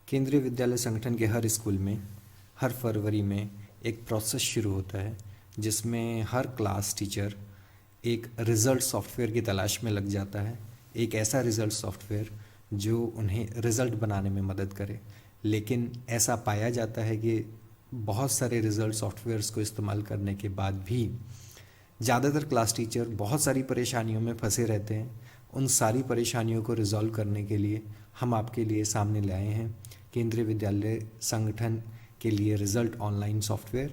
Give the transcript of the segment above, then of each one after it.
केंद्रीय विद्यालय संगठन के हर स्कूल में हर फरवरी में एक प्रोसेस शुरू होता है जिसमें हर क्लास टीचर एक रिज़ल्ट सॉफ्टवेयर की तलाश में लग जाता है। एक ऐसा रिज़ल्ट सॉफ्टवेयर जो उन्हें रिज़ल्ट बनाने में मदद करे। लेकिन ऐसा पाया जाता है कि बहुत सारे रिज़ल्ट सॉफ्टवेयर्स को इस्तेमाल करने के बाद भी ज़्यादातर क्लास टीचर बहुत सारी परेशानियों में फंसे रहते हैं। उन सारी परेशानियों को रिज़ॉल्व करने के लिए हम आपके लिए सामने लाए हैं केंद्रीय विद्यालय संगठन के लिए रिज़ल्ट ऑनलाइन सॉफ्टवेयर,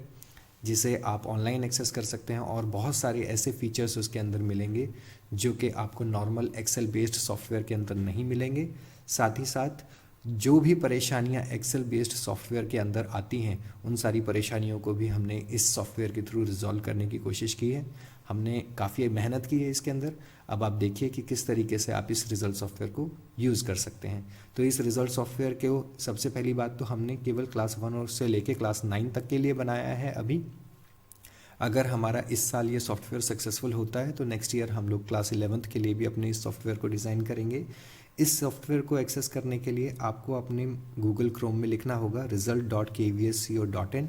जिसे आप ऑनलाइन एक्सेस कर सकते हैं और बहुत सारे ऐसे फीचर्स उसके अंदर मिलेंगे जो कि आपको नॉर्मल एक्सेल बेस्ड सॉफ्टवेयर के अंदर नहीं मिलेंगे। साथ ही साथ जो भी परेशानियां एक्सेल बेस्ड सॉफ्टवेयर के अंदर आती हैं उन सारी परेशानियों को भी हमने इस सॉफ्टवेयर के थ्रू रिजॉल्व करने की कोशिश की है। हमने काफ़ी मेहनत की है इसके अंदर। अब आप देखिए कि किस तरीके से आप इस रिज़ल्ट सॉफ्टवेयर को यूज़ कर सकते हैं। तो इस रिज़ल्ट सॉफ्टवेयर के सबसे पहली बात तो हमने केवल क्लास 1 से लेके क्लास 9 तक के लिए बनाया है अभी। अगर हमारा इस साल ये सॉफ्टवेयर सक्सेसफुल होता है तो नेक्स्ट ईयर हम लोग क्लास 11th के लिए भी अपने इस सॉफ्टवेयर को डिज़ाइन करेंगे। इस सॉफ्टवेयर को एक्सेस करने के लिए आपको अपने गूगल क्रोम में लिखना होगा result.kvsco.in।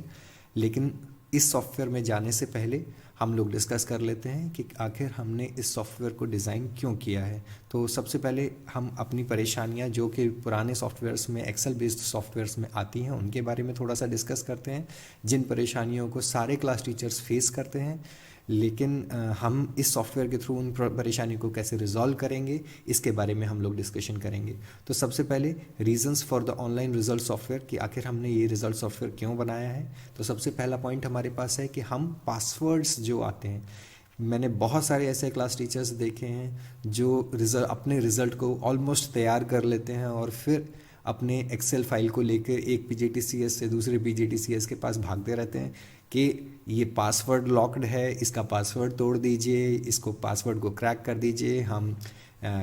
लेकिन इस सॉफ्टवेयर में जाने से पहले हम लोग डिस्कस कर लेते हैं कि आखिर हमने इस सॉफ्टवेयर को डिज़ाइन क्यों किया है। तो सबसे पहले हम अपनी परेशानियां जो कि पुराने सॉफ्टवेयर्स में एक्सेल बेस्ड सॉफ्टवेयर्स में आती हैं उनके बारे में थोड़ा सा डिस्कस करते हैं, जिन परेशानियों को सारे क्लास टीचर्स फेस करते हैं। लेकिन हम इस सॉफ्टवेयर के थ्रू उन परेशानी को कैसे रिजॉल्व करेंगे इसके बारे में हम लोग डिस्कशन करेंगे। तो सबसे पहले reasons for the online result software कि आखिर हमने ये रिजल्ट सॉफ्टवेयर क्यों बनाया है। तो सबसे पहला पॉइंट हमारे पास है कि हम पासवर्ड्स जो आते हैं, मैंने बहुत सारे ऐसे क्लास टीचर्स देखे हैं जो अपने रिज़ल्ट को ऑलमोस्ट तैयार कर लेते हैं और फिर अपने एक्सेल फाइल को लेकर एक पीजीटीसीएस से दूसरे पीजीटीसीएस के पास भागते रहते हैं कि ये पासवर्ड लॉक्ड है, इसका पासवर्ड तोड़ दीजिए, इसको पासवर्ड को क्रैक कर दीजिए। हम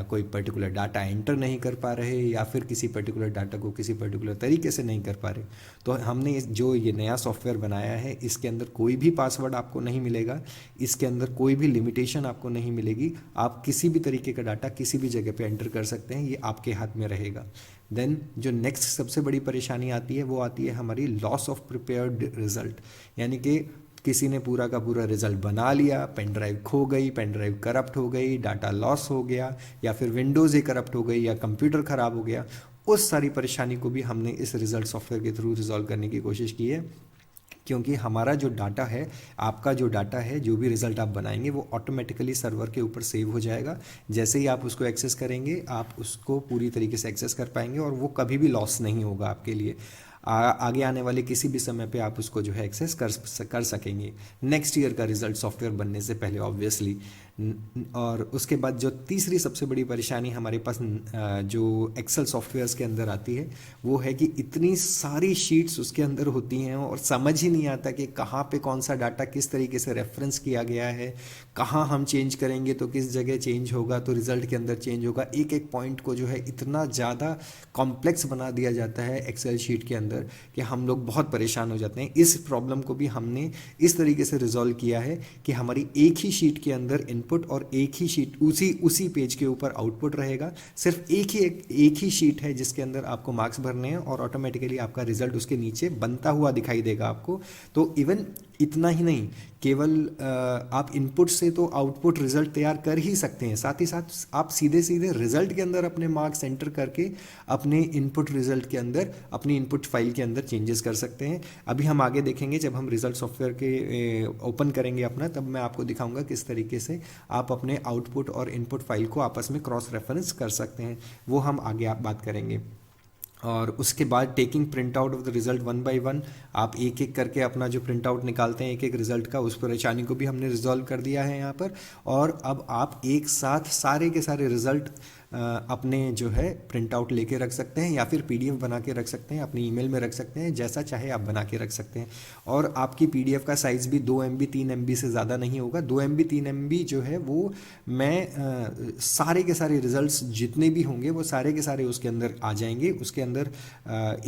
कोई पर्टिकुलर डाटा एंटर नहीं कर पा रहे या फिर किसी पर्टिकुलर डाटा को किसी पर्टिकुलर तरीके से नहीं कर पा रहे। तो हमने जो ये नया सॉफ्टवेयर बनाया है इसके अंदर कोई भी पासवर्ड आपको नहीं मिलेगा, इसके अंदर कोई भी लिमिटेशन आपको नहीं मिलेगी। आप किसी भी तरीके का डाटा किसी भी जगह पे एंटर कर सकते हैं, ये आपके हाथ में रहेगा। देन जो नेक्स्ट सबसे बड़ी परेशानी आती है वो आती है हमारी लॉस ऑफ प्रिपेयर्ड रिजल्ट, यानी कि किसी ने पूरा का पूरा रिजल्ट बना लिया, पेन ड्राइव खो गई, पेन ड्राइव करप्ट हो गई, डाटा लॉस हो गया या फिर विंडोज़ ही करप्ट हो गई या कंप्यूटर ख़राब हो गया। उस सारी परेशानी को भी हमने इस रिजल्ट सॉफ्टवेयर के थ्रू रिजॉल्व करने की कोशिश की है, क्योंकि हमारा जो डाटा है, आपका जो डाटा है, जो भी रिज़ल्ट आप बनाएंगे वो ऑटोमेटिकली सर्वर के ऊपर सेव हो जाएगा। जैसे ही आप उसको एक्सेस करेंगे आप उसको पूरी तरीके से एक्सेस कर पाएंगे और वो कभी भी लॉस नहीं होगा आपके लिए। आगे आने वाले किसी भी समय पे आप उसको जो है एक्सेस कर सकेंगे नेक्स्ट ईयर का रिज़ल्ट सॉफ्टवेयर बनने से पहले ऑब्वियसली। और उसके बाद जो तीसरी सबसे बड़ी परेशानी हमारे पास जो एक्सेल सॉफ्टवेयर्स के अंदर आती है वो है कि इतनी सारी शीट्स उसके अंदर होती हैं और समझ ही नहीं आता कि कहाँ पे कौन सा डाटा किस तरीके से रेफरेंस किया गया है, कहाँ हम चेंज करेंगे तो किस जगह चेंज होगा, तो रिज़ल्ट के अंदर चेंज होगा। एक एक पॉइंट को जो है इतना ज़्यादा कॉम्प्लेक्स बना दिया जाता है एक्सेल शीट के अंदर कि हम लोग बहुत परेशान हो जाते हैं। इस प्रॉब्लम को भी हमने इस तरीके से रिजॉल्व किया है कि हमारी एक ही शीट के अंदर इनपुट और एक ही शीट उसी पेज के ऊपर आउटपुट रहेगा। सिर्फ एक ही शीट है जिसके अंदर आपको मार्क्स भरने हैं और ऑटोमेटिकली आपका रिजल्ट उसके नीचे बनता हुआ दिखाई देगा आपको। तो इवन इतना ही नहीं, केवल आप इनपुट से तो आउटपुट रिजल्ट तैयार कर ही सकते हैं, साथ ही साथ आप सीधे सीधे रिजल्ट के अंदर अपने मार्क्स एंटर करके अपने इनपुट रिजल्ट के अंदर अपनी इनपुट फाइल के अंदर चेंजेस कर सकते हैं। अभी हम आगे देखेंगे जब हम रिजल्ट सॉफ्टवेयर के ओपन करेंगे अपना, तब मैं आपको दिखाऊंगा किस तरीके से आप अपने आउटपुट और इनपुट फाइल को आपस में क्रॉस रेफरेंस कर सकते हैं, वो हम आगे आप बात करेंगे। और उसके बाद taking print out of the result 1 by 1, आप एक एक करके अपना जो प्रिंट आउट निकालते हैं एक एक रिजल्ट का, उस परेशानी को भी हमने रिजॉल्व कर दिया है यहाँ पर। और अब आप एक साथ सारे के सारे रिजल्ट अपने जो है प्रिंट आउट लेके रख सकते हैं या फिर पीडीएफ बना के रख सकते हैं, अपनी ईमेल में रख सकते हैं, जैसा चाहे आप बना के रख सकते हैं। और आपकी पीडीएफ का साइज़ भी 2 MB 3 MB से ज़्यादा नहीं होगा। 2 MB 3 MB जो है वो मैं सारे के सारे रिजल्ट्स जितने भी होंगे वो सारे के सारे उसके अंदर आ जाएंगे। उसके अंदर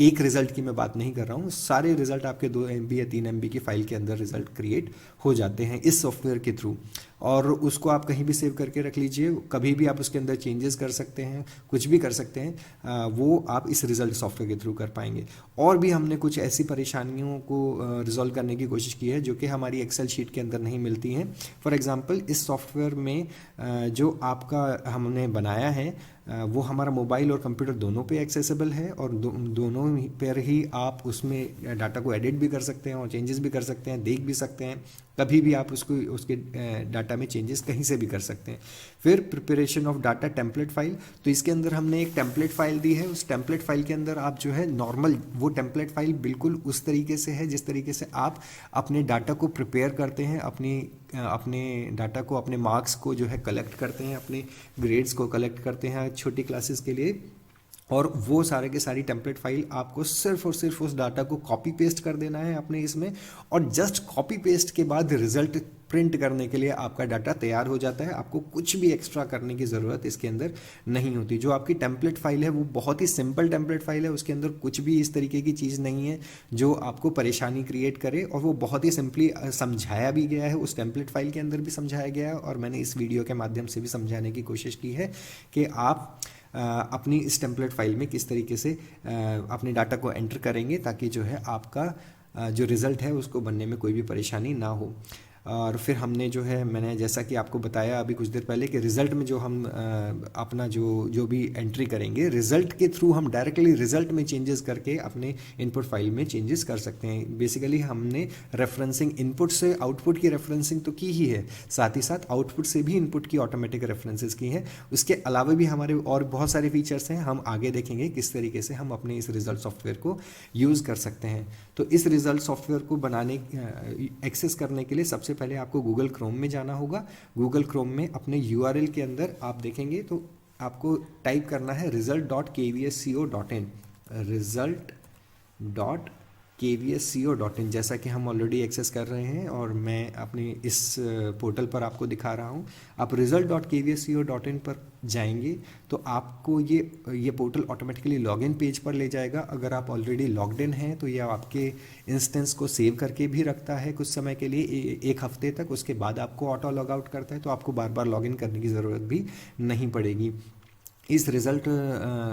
एक रिज़ल्ट की मैं बात नहीं कर रहा हूँ, सारे रिज़ल्ट आपके 2 MB या 3 MB की फ़ाइल के अंदर रिज़ल्ट क्रिएट हो जाते हैं इस सॉफ्टवेयर के थ्रू। और उसको आप कहीं भी सेव करके रख लीजिए, कभी भी आप उसके अंदर चेंजेस कर सकते हैं, कुछ भी कर सकते हैं, वो आप इस रिजल्ट सॉफ्टवेयर के थ्रू कर पाएंगे। और भी हमने कुछ ऐसी परेशानियों को रिजॉल्व करने की कोशिश की है जो कि हमारी एक्सेल शीट के अंदर नहीं मिलती हैं। फॉर एग्जांपल इस सॉफ्टवेयर में जो आपका हमने बनाया है वो हमारा मोबाइल और कंप्यूटर दोनों पे एक्सेसिबल है, और दोनों पर ही आप उसमें डाटा को एडिट भी कर सकते हैं और चेंजेस भी कर सकते हैं, देख भी सकते हैं, कभी भी आप उसको उसके डाटा में चेंजेस कहीं से भी कर सकते हैं। फिर preparation of data template file, तो इसके अंदर हमने एक टेम्पलेट फाइल दी है। उस टेम्पलेट फाइल के अंदर आप जो है नॉर्मल, वो टेम्पलेट फाइल बिल्कुल उस तरीके से है जिस तरीके से आप अपने डाटा को प्रिपेयर करते हैं, अपने डाटा को, अपने मार्क्स को जो है कलेक्ट करते हैं, अपने ग्रेड्स को कलेक्ट करते हैं छोटी क्लासेस के लिए। और वो सारे के सारी टेम्पलेट फाइल आपको सिर्फ और सिर्फ उस डाटा को कॉपी पेस्ट कर देना है अपने इसमें, और जस्ट कॉपी पेस्ट के बाद रिजल्ट प्रिंट करने के लिए आपका डाटा तैयार हो जाता है। आपको कुछ भी एक्स्ट्रा करने की ज़रूरत इसके अंदर नहीं होती। जो आपकी टेम्पलेट फाइल है वो बहुत ही सिंपल टेम्पलेट फाइल है, उसके अंदर कुछ भी इस तरीके की चीज़ नहीं है जो आपको परेशानी क्रिएट करे, और वो बहुत ही सिंपली समझाया भी गया है, उस टेम्पलेट फाइल के अंदर भी समझाया गया है, और मैंने इस वीडियो के माध्यम से भी समझाने की कोशिश की है कि आप अपनी इस टेम्पलेट फाइल में किस तरीके से अपने डाटा को एंटर करेंगे ताकि जो है आपका जो रिज़ल्ट है उसको बनने में कोई भी परेशानी ना हो। और फिर हमने जो है, मैंने जैसा कि आपको बताया अभी कुछ देर पहले कि रिज़ल्ट में जो हम अपना जो भी एंट्री करेंगे, रिज़ल्ट के थ्रू हम डायरेक्टली रिज़ल्ट में चेंजेस करके अपने इनपुट फाइल में चेंजेस कर सकते हैं। बेसिकली हमने रेफरेंसिंग, इनपुट से आउटपुट की रेफरेंसिंग तो की ही है, साथ ही साथ आउटपुट से भी इनपुट की ऑटोमेटिक रेफरेंसेस की हैं। उसके अलावा भी हमारे और बहुत सारे फीचर्स हैं, हम आगे देखेंगे किस तरीके से हम अपने इस रिज़ल्ट सॉफ्टवेयर को यूज़ कर सकते हैं। तो इस रिज़ल्ट सॉफ्टवेयर को बनाने, एक्सेस करने के लिए सबसे पहले आपको गूगल क्रोम में जाना होगा। गूगल क्रोम में अपने URL के अंदर आप देखेंगे तो आपको टाइप करना है result.kvsco.in, result.kvsco.in, जैसा कि हम ऑलरेडी एक्सेस कर रहे हैं और मैं अपने इस पोर्टल पर आपको दिखा रहा हूं। आप result.kvsco.in पर जाएंगे तो आपको ये पोर्टल ऑटोमेटिकली लॉगिन पेज पर ले जाएगा। अगर आप ऑलरेडी लॉग्ड इन हैं तो ये आपके इंस्टेंस को सेव करके भी रखता है कुछ समय के लिए, एक हफ्ते तक। उसके बाद आपको ऑटो लॉग आउट करता है, तो आपको बार बार लॉगिन करने की ज़रूरत भी नहीं पड़ेगी। इस रिज़ल्ट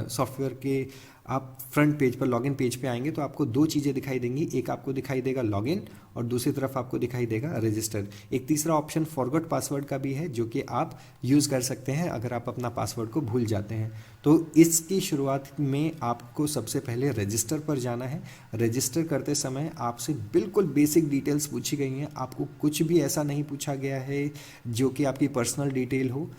सॉफ्टवेयर के आप फ्रंट पेज पर, लॉगिन पेज पे आएंगे तो आपको दो चीज़ें दिखाई देंगी, एक आपको दिखाई देगा लॉगिन और दूसरी तरफ आपको दिखाई देगा रजिस्टर। एक तीसरा ऑप्शन फॉरगॉट पासवर्ड का भी है जो कि आप यूज़ कर सकते हैं अगर आप अपना पासवर्ड को भूल जाते हैं। तो इसकी शुरुआत में आपको सबसे पहले रजिस्टर पर जाना है। रजिस्टर करते समय आपसे बिल्कुल बेसिक डिटेल्स पूछी गई हैं, आपको कुछ भी ऐसा नहीं पूछा गया है जो कि आपकी पर्सनल डिटेल हो।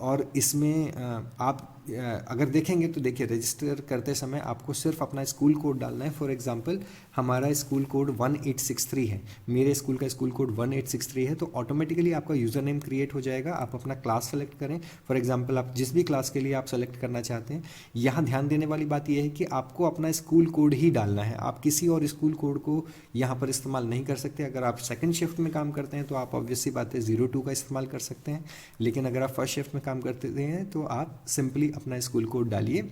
और इसमें आप अगर देखेंगे तो देखिए, रजिस्टर करते समय आपको सिर्फ अपना स्कूल कोड डालना है। फॉर एग्जांपल हमारा स्कूल कोड 1863 है, मेरे स्कूल का स्कूल कोड 1863 है, तो ऑटोमेटिकली आपका यूज़र नेम क्रिएट हो जाएगा। आप अपना क्लास सेलेक्ट करें, फॉर एग्जांपल आप जिस भी क्लास के लिए आप सेलेक्ट करना चाहते हैं। यहाँ ध्यान देने वाली बात यह है कि आपको अपना स्कूल कोड ही डालना है, आप किसी और स्कूल कोड को यहाँ पर इस्तेमाल नहीं कर सकते। अगर आप सेकेंड शिफ्ट में काम करते हैं तो आप ऑब्वियस सी बात है 02 का इस्तेमाल कर सकते हैं, लेकिन अगर आप फर्स्ट शिफ्ट में काम करते हैं तो आप सिंपली अपना स्कूल कोड डालिए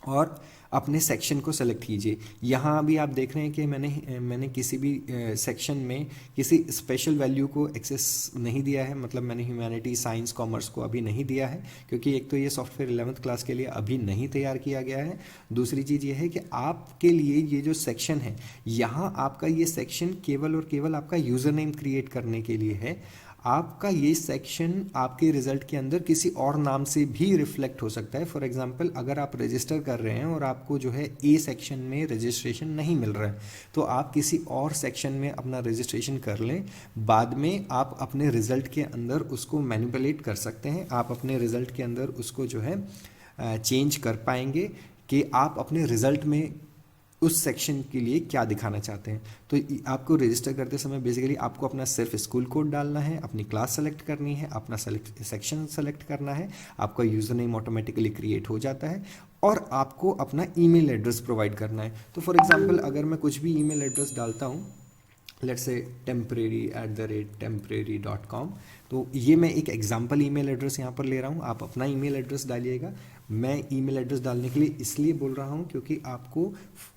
और अपने सेक्शन को सेलेक्ट कीजिए। यहाँ भी आप देख रहे हैं कि मैंने किसी भी सेक्शन में किसी स्पेशल वैल्यू को एक्सेस नहीं दिया है, मतलब मैंने ह्यूमैनिटी, साइंस, कॉमर्स को अभी नहीं दिया है, क्योंकि एक तो ये सॉफ्टवेयर 11th क्लास के लिए अभी नहीं तैयार किया गया है। दूसरी चीज़ ये है कि आपके लिए ये जो सेक्शन है, यहाँ आपका ये सेक्शन केवल और केवल आपका यूज़र नेम क्रिएट करने के लिए है। आपका ये सेक्शन आपके रिजल्ट के अंदर किसी और नाम से भी रिफ्लेक्ट हो सकता है। फॉर एग्जांपल अगर आप रजिस्टर कर रहे हैं और आपको जो है ए सेक्शन में रजिस्ट्रेशन नहीं मिल रहा है, तो आप किसी और सेक्शन में अपना रजिस्ट्रेशन कर लें, बाद में आप अपने रिजल्ट के अंदर उसको मैनिपुलेट कर सकते हैं। आप अपने रिजल्ट के अंदर उसको जो है चेंज कर पाएंगे कि आप अपने रिजल्ट में उस सेक्शन के लिए क्या दिखाना चाहते हैं। तो आपको रजिस्टर करते समय बेसिकली आपको अपना सिर्फ स्कूल कोड डालना है, अपनी क्लास सेलेक्ट करनी है, अपना सेक्शन सेलेक्ट करना है, आपका यूज़र नेम ऑटोमेटिकली क्रिएट हो जाता है और आपको अपना ईमेल एड्रेस प्रोवाइड करना है। तो फॉर एग्जांपल अगर मैं कुछ भी ईमेल एड्रेस डालता हूँ, लेट्स से temporary@temporary.com, तो ये मैं एक एग्जाम्पल ईमेल एड्रेस यहाँ पर ले रहा हूँ। आप अपना ईमेल एड्रेस डालिएगा, मैं ईमेल एड्रेस डालने के लिए इसलिए बोल रहा हूँ क्योंकि आपको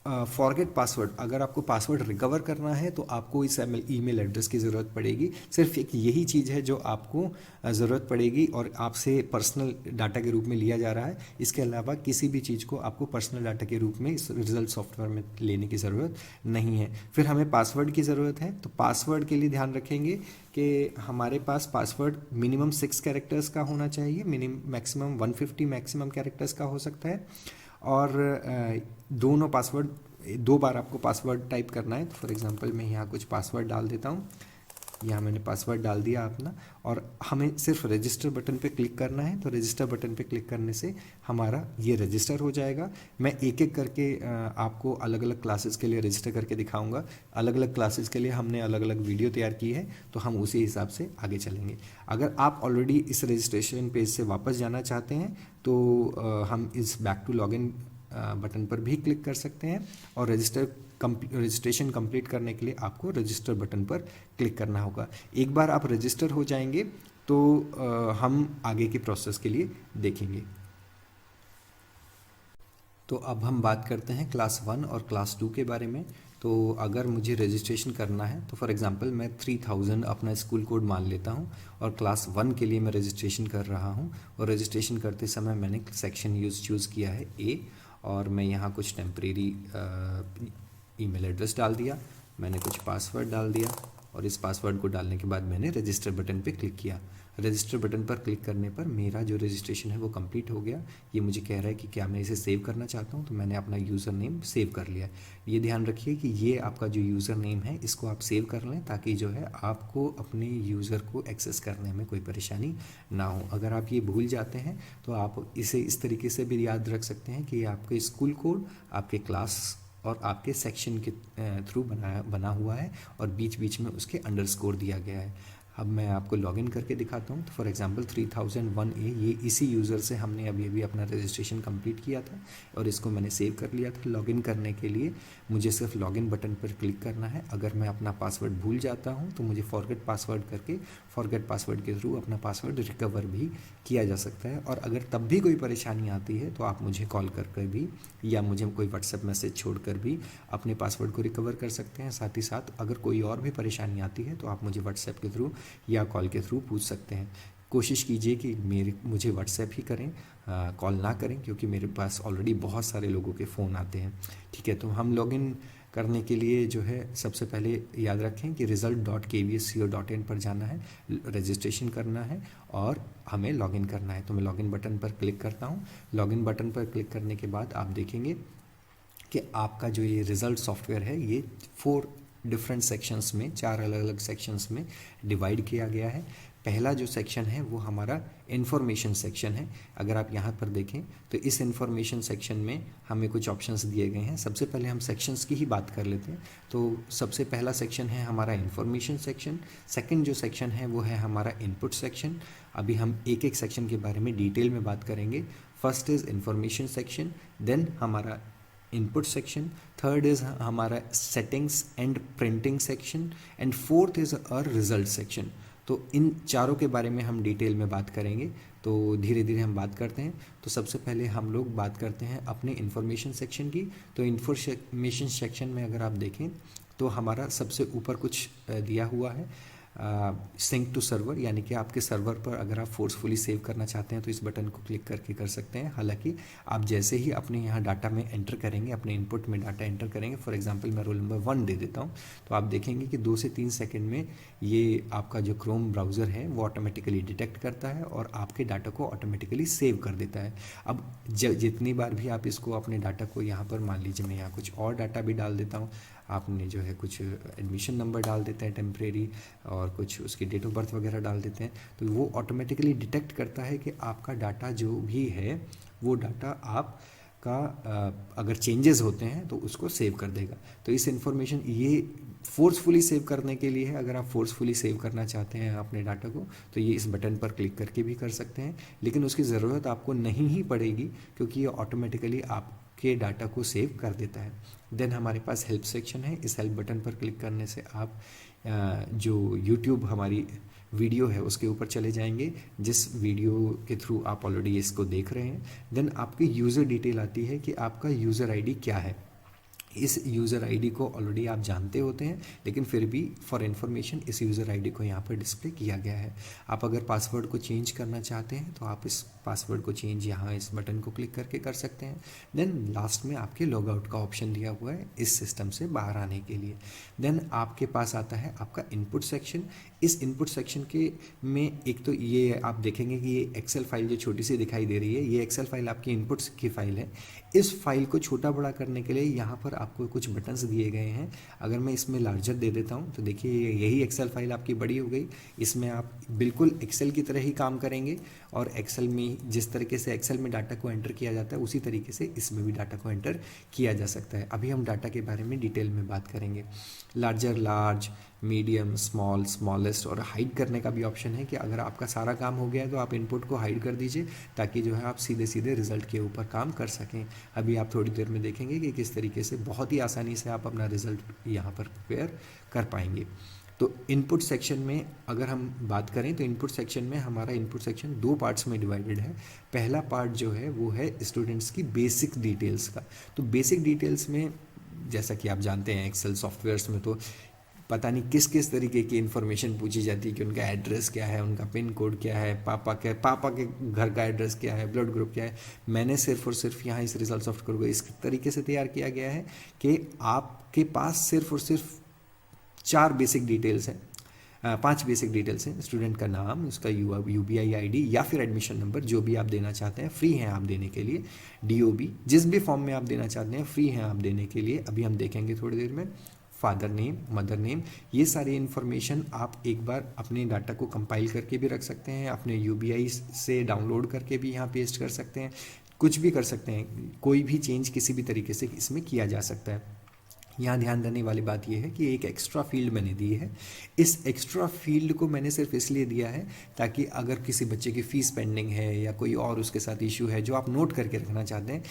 फॉरगेट पासवर्ड, अगर आपको पासवर्ड रिकवर करना है तो आपको इस ईमेल एड्रेस की ज़रूरत पड़ेगी। सिर्फ एक यही चीज़ है जो आपको ज़रूरत पड़ेगी और आपसे पर्सनल डाटा के रूप में लिया जा रहा है। इसके अलावा किसी भी चीज़ को आपको पर्सनल डाटा के रूप में इस रिजल्ट सॉफ्टवेयर में लेने की ज़रूरत नहीं है। फिर हमें पासवर्ड की ज़रूरत है, तो पासवर्ड के लिए ध्यान रखेंगे कि हमारे पास पासवर्ड मिनिमम 6 कैरेक्टर्स का होना चाहिए, मैक्सिमम 150 मैक्सिमम कैरेक्टर्स का हो सकता है। और दोनों पासवर्ड 2 बार आपको पासवर्ड टाइप करना है। तो फॉर एग्जांपल मैं यहाँ कुछ पासवर्ड डाल देता हूँ, यहाँ मैंने पासवर्ड डाल दिया अपना, और हमें सिर्फ रजिस्टर बटन पे क्लिक करना है। तो रजिस्टर बटन पे क्लिक करने से हमारा ये रजिस्टर हो जाएगा। मैं एक एक करके आपको अलग अलग क्लासेस के लिए रजिस्टर करके दिखाऊंगा। अलग अलग क्लासेस के लिए हमने अलग अलग वीडियो तैयार की है, तो हम उसी हिसाब से आगे चलेंगे। अगर आप ऑलरेडी इस रजिस्ट्रेशन पेज से वापस जाना चाहते हैं तो हम इस बैक टू लॉगिन बटन पर भी क्लिक कर सकते हैं, और रजिस्ट्रेशन कंप्लीट करने के लिए आपको रजिस्टर बटन पर क्लिक करना होगा। एक बार आप रजिस्टर हो जाएंगे तो हम आगे की प्रोसेस के लिए देखेंगे। तो अब हम बात करते हैं क्लास 1 और क्लास 2 के बारे में। तो अगर मुझे रजिस्ट्रेशन करना है तो फॉर एग्जांपल मैं 3000 अपना स्कूल कोड मान लेता हूं और क्लास 1 के लिए मैं रजिस्ट्रेशन कर रहा हूं, और रजिस्ट्रेशन करते समय मैंने सेक्शन चूज़ किया है A, और मैं यहाँ कुछ टेम्परेरी ईमेल एड्रेस डाल दिया, मैंने कुछ पासवर्ड डाल दिया, और इस पासवर्ड को डालने के बाद मैंने रजिस्टर बटन पे क्लिक किया। रजिस्टर बटन पर क्लिक करने पर मेरा जो रजिस्ट्रेशन है वो कंप्लीट हो गया। ये मुझे कह रहा है कि क्या मैं इसे सेव करना चाहता हूँ, तो मैंने अपना यूज़र नेम सेव कर लिया। ये ध्यान रखिए कि ये आपका जो यूज़र नेम है इसको आप सेव कर लें, ताकि जो है आपको अपने यूज़र को एक्सेस करने में कोई परेशानी ना हो। अगर आप ये भूल जाते हैं तो आप इसे इस तरीके से भी याद रख सकते हैं कि आपके स्कूल कोड आपके क्लास और आपके सेक्शन के थ्रू बना हुआ है, और बीच बीच में उसके अंडरस्कोर दिया गया है। अब मैं आपको लॉगिन करके दिखाता हूँ। तो फॉर एग्जांपल 3001A, ये इसी यूज़र से हमने अभी अभी अपना रजिस्ट्रेशन कंप्लीट किया था, और इसको मैंने सेव कर लिया था। लॉगिन करने के लिए मुझे सिर्फ लॉगिन बटन पर क्लिक करना है। अगर मैं अपना पासवर्ड भूल जाता हूँ तो मुझे फॉरगेट पासवर्ड करके फॉरगेट पासवर्ड के थ्रू अपना पासवर्ड रिकवर भी किया जा सकता है। और अगर तब भी कोई परेशानी आती है तो आप मुझे कॉल करके भी, या मुझे कोई व्हाट्सएप मैसेज छोड़कर भी अपने पासवर्ड को रिकवर कर सकते हैं। साथ ही साथ अगर कोई और भी परेशानी आती है तो आप मुझे व्हाट्सएप के थ्रू या कॉल के थ्रू पूछ सकते हैं। कोशिश कीजिए कि मुझे व्हाट्सएप ही करें, कॉल ना करें, क्योंकि मेरे पास ऑलरेडी बहुत सारे लोगों के फ़ोन आते हैं। ठीक है, तो हम लॉगिन करने के लिए जो है सबसे पहले याद रखें कि result.kvsco.in पर जाना है, रजिस्ट्रेशन करना है और हमें लॉगिन करना है। तो मैं लॉगिन बटन पर क्लिक करता हूँ। लॉगिन बटन पर क्लिक करने के बाद आप देखेंगे कि आपका जो ये रिज़ल्ट सॉफ्टवेयर है ये 4 डिफरेंट सेक्शंस में, 4 अलग अलग सेक्शंस में डिवाइड किया गया है। पहला जो सेक्शन है वो हमारा इन्फॉर्मेशन सेक्शन है। अगर आप यहाँ पर देखें तो इस इन्फॉर्मेशन सेक्शन में हमें कुछ ऑप्शंस दिए गए हैं। सबसे पहले हम सेक्शंस की ही बात कर लेते हैं। तो सबसे पहला सेक्शन है हमारा इन्फॉर्मेशन सेक्शन। सेकंड जो सेक्शन है वो है हमारा इनपुट सेक्शन। अभी हम एक एक सेक्शन के बारे में डिटेल में बात करेंगे। First is information section, then हमारा इनपुट सेक्शन, थर्ड इज़ हमारा settings and printing section, and fourth is a result section. तो इन चारों के बारे में हम डिटेल में बात करेंगे। तो धीरे धीरे हम बात करते हैं। तो सबसे पहले हम लोग बात करते हैं अपने इन्फॉर्मेशन सेक्शन की। तो इन्फॉर्मेशन सेक्शन में अगर आप देखें तो हमारा सबसे ऊपर कुछ दिया हुआ है सिंक टू सर्वर, यानी कि आपके सर्वर पर अगर आप फोर्सफुली सेव करना चाहते हैं तो इस बटन को क्लिक करके कर सकते हैं। हालांकि आप जैसे ही अपने यहाँ डाटा में एंटर करेंगे, अपने इनपुट में डाटा एंटर करेंगे, फॉर एग्जांपल मैं रोल नंबर 1 दे देता हूँ, तो आप देखेंगे कि 2 से 3 सेकंड में ये आपका जो क्रोम ब्राउज़र है वो ऑटोमेटिकली डिटेक्ट करता है और आपके डाटा को ऑटोमेटिकली सेव कर देता है। अब जितनी बार भी आप इसको अपने डाटा को यहाँ पर, मान लीजिए मैं यहाँ कुछ और डाटा भी डाल देता हूँ, आपने जो है कुछ एडमिशन नंबर डाल देते हैं टेम्परेरी, और कुछ उसकी डेट ऑफ बर्थ वगैरह डाल देते हैं, तो वो ऑटोमेटिकली डिटेक्ट करता है कि आपका डाटा जो भी है वो डाटा आपका अगर चेंजेस होते हैं तो उसको सेव कर देगा। तो इस इन्फॉर्मेशन ये फोर्सफुली सेव करने के लिए है। अगर आप फोर्सफुली सेव करना चाहते हैं अपने डाटा को तो ये इस बटन पर क्लिक करके भी कर सकते हैं, लेकिन उसकी ज़रूरत आपको नहीं ही पड़ेगी क्योंकि ये ऑटोमेटिकली आपके डाटा को सेव कर देता है। देन हमारे पास हेल्प सेक्शन है। इस हेल्प बटन पर क्लिक करने से आप जो यूट्यूब हमारी वीडियो है उसके ऊपर चले जाएंगे, जिस वीडियो के थ्रू आप ऑलरेडी इसको देख रहे हैं। देन आपकी यूज़र डिटेल आती है कि आपका यूज़र आईडी क्या है। इस यूज़र आईडी को ऑलरेडी आप जानते होते हैं, लेकिन फिर भी फॉर इन्फॉर्मेशन इस यूज़र आईडी को यहाँ पर डिस्प्ले किया गया है। आप अगर पासवर्ड को चेंज करना चाहते हैं तो आप इस पासवर्ड को चेंज यहाँ इस बटन को क्लिक करके कर सकते हैं। देन लास्ट में आपके लॉग आउट का ऑप्शन दिया हुआ है इस सिस्टम से बाहर आने के लिए। देन आपके पास आता है आपका इनपुट सेक्शन। इस इनपुट सेक्शन के में एक तो ये आप देखेंगे कि ये एक्सेल फाइल जो छोटी सी दिखाई दे रही है, ये एक्सेल फाइल आपकी इनपुट्स की फाइल है। इस फाइल को छोटा बड़ा करने के लिए यहाँ पर आपको कुछ बटन्स दिए गए हैं। अगर मैं इसमें लार्जर दे देता हूँ तो देखिए यही एक्सेल फाइल आपकी बड़ी हो गई। इसमें आप बिल्कुल एक्सेल की तरह ही काम करेंगे और एक्सेल में जिस तरीके से एक्सेल में डाटा को एंटर किया जाता है उसी तरीके से इसमें भी डाटा को एंटर किया जा सकता है। अभी हम डाटा के बारे में डिटेल में बात करेंगे। Larger, large, medium, small, smallest और हाइड करने का भी ऑप्शन है कि अगर आपका सारा काम हो गया है तो आप इनपुट को हाइड कर दीजिए ताकि जो है आप सीधे सीधे रिजल्ट के ऊपर काम कर सकें। अभी आप थोड़ी देर में देखेंगे कि किस तरीके से बहुत ही आसानी से आप अपना रिजल्ट यहाँ पर प्रिपेयर कर पाएंगे। तो इनपुट सेक्शन में अगर हम बात करें तो इनपुट सेक्शन में हमारा इनपुट सेक्शन 2 पार्ट्स में डिवाइडेड है। पहला पार्ट जो है वो है स्टूडेंट्स की बेसिक डिटेल्स का। तो बेसिक डिटेल्स में जैसा कि आप जानते हैं एक्सेल सॉफ्टवेयर्स में तो पता नहीं किस किस तरीके की इन्फॉर्मेशन पूछी जाती है कि उनका एड्रेस क्या है, उनका पिन कोड क्या है, पापा के घर का एड्रेस क्या है, ब्लड ग्रुप क्या है। मैंने सिर्फ और सिर्फ यहाँ इस रिजल्ट सॉफ्टवेयर को इस तरीके से तैयार किया गया है कि आपके पास सिर्फ और सिर्फ 4 बेसिक डिटेल्स हैं, 5 बेसिक डिटेल्स हैं। स्टूडेंट का नाम, उसका UBI ID या फिर एडमिशन नंबर जो भी आप देना चाहते हैं, फ्री हैं आप देने के लिए। DOB जिस भी फॉर्म में आप देना चाहते हैं फ्री हैं आप देने के लिए। अभी हम देखेंगे थोड़ी देर में। फादर नेम, मदर नेम, ये सारी इन्फॉर्मेशन आप एक बार अपने डाटा को कंपाइल करके भी रख सकते हैं, अपने UBI से डाउनलोड करके भी यहाँ पेस्ट कर सकते हैं, कुछ भी कर सकते हैं। कोई भी चेंज किसी भी तरीके से इसमें किया जा सकता है। यहाँ ध्यान देने वाली बात यह है कि एक एक्स्ट्रा फील्ड मैंने दी है। इस एक्स्ट्रा फील्ड को मैंने सिर्फ इसलिए दिया है ताकि अगर किसी बच्चे की फ़ीस पेंडिंग है या कोई और उसके साथ इशू है जो आप नोट करके रखना चाहते हैं,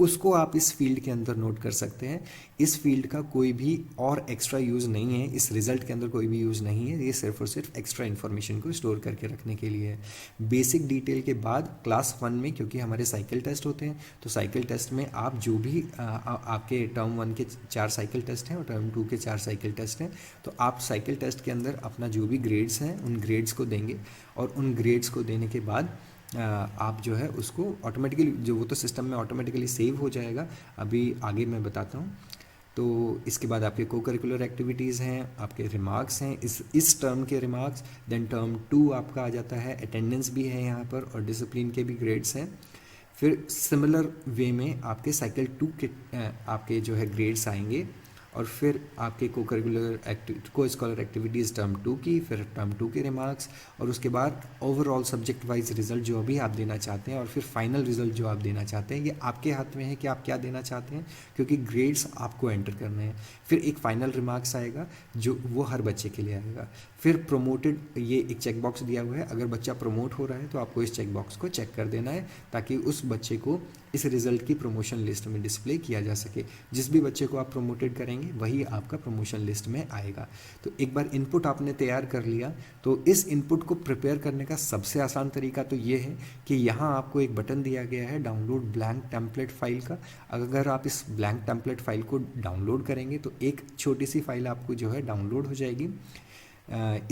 उसको आप इस फील्ड के अंदर नोट कर सकते हैं। इस फील्ड का कोई भी और एक्स्ट्रा यूज़ नहीं है, इस रिज़ल्ट के अंदर कोई भी यूज़ नहीं है। ये सिर्फ और सिर्फ एक्स्ट्रा इन्फॉर्मेशन को स्टोर करके रखने के लिए है। बेसिक डिटेल के बाद क्लास 1 में क्योंकि हमारे साइकिल टेस्ट होते हैं तो साइकिल टेस्ट में आप जो भी आपके टर्म 1 के 4 साइकिल टेस्ट हैं और टर्म 2 के 4 साइकिल टेस्ट हैं, तो आप साइकिल टेस्ट के अंदर अपना जो भी ग्रेड्स हैं उन ग्रेड्स को देंगे और उन ग्रेड्स को देने के बाद आप जो है उसको ऑटोमेटिकली जो वो तो सिस्टम में ऑटोमेटिकली सेव हो जाएगा। अभी आगे मैं बताता हूँ। तो इसके बाद आपके को करिकुलर एक्टिविटीज़ हैं, आपके रिमार्क्स हैं, इस टर्म के रिमार्क्स। देन टर्म 2 आपका आ जाता है, अटेंडेंस भी है यहाँ पर और डिसिप्लिन के भी ग्रेड्स हैं। फिर सिमिलर वे में आपके साइकिल 2 के आपके जो है ग्रेड्स आएंगे और फिर आपके को स्कॉलर एक्टिविटीज़ टर्म 2 की, फिर टर्म 2 के रिमार्क्स और उसके बाद ओवरऑल सब्जेक्ट वाइज रिजल्ट जो अभी आप देना चाहते हैं और फिर फाइनल रिजल्ट जो आप देना चाहते हैं। ये आपके हाथ में है कि आप क्या देना चाहते हैं क्योंकि ग्रेड्स आपको एंटर करने हैं। फिर एक फाइनल रिमार्क्स आएगा जो वो हर बच्चे के लिए आएगा। फिर प्रोमोटेड, ये एक चेक बॉक्स दिया हुआ है, अगर बच्चा प्रमोट हो रहा है तो आपको इस चेक बॉक्स को चेक कर देना है ताकि उस बच्चे को इस रिज़ल्ट की प्रमोशन लिस्ट में डिस्प्ले किया जा सके। जिस भी बच्चे को आप प्रमोटेड करेंगे वही आपका प्रमोशन लिस्ट में आएगा। तो एक बार इनपुट आपने तैयार कर लिया तो इस इनपुट को प्रिपेयर करने का सबसे आसान तरीका तो ये है कि यहाँ आपको एक बटन दिया गया है डाउनलोड ब्लैंक टेम्पलेट फाइल का। अगर आप इस ब्लैंक टेम्पलेट फाइल को डाउनलोड करेंगे तो एक छोटी सी फाइल आपको जो है डाउनलोड हो जाएगी।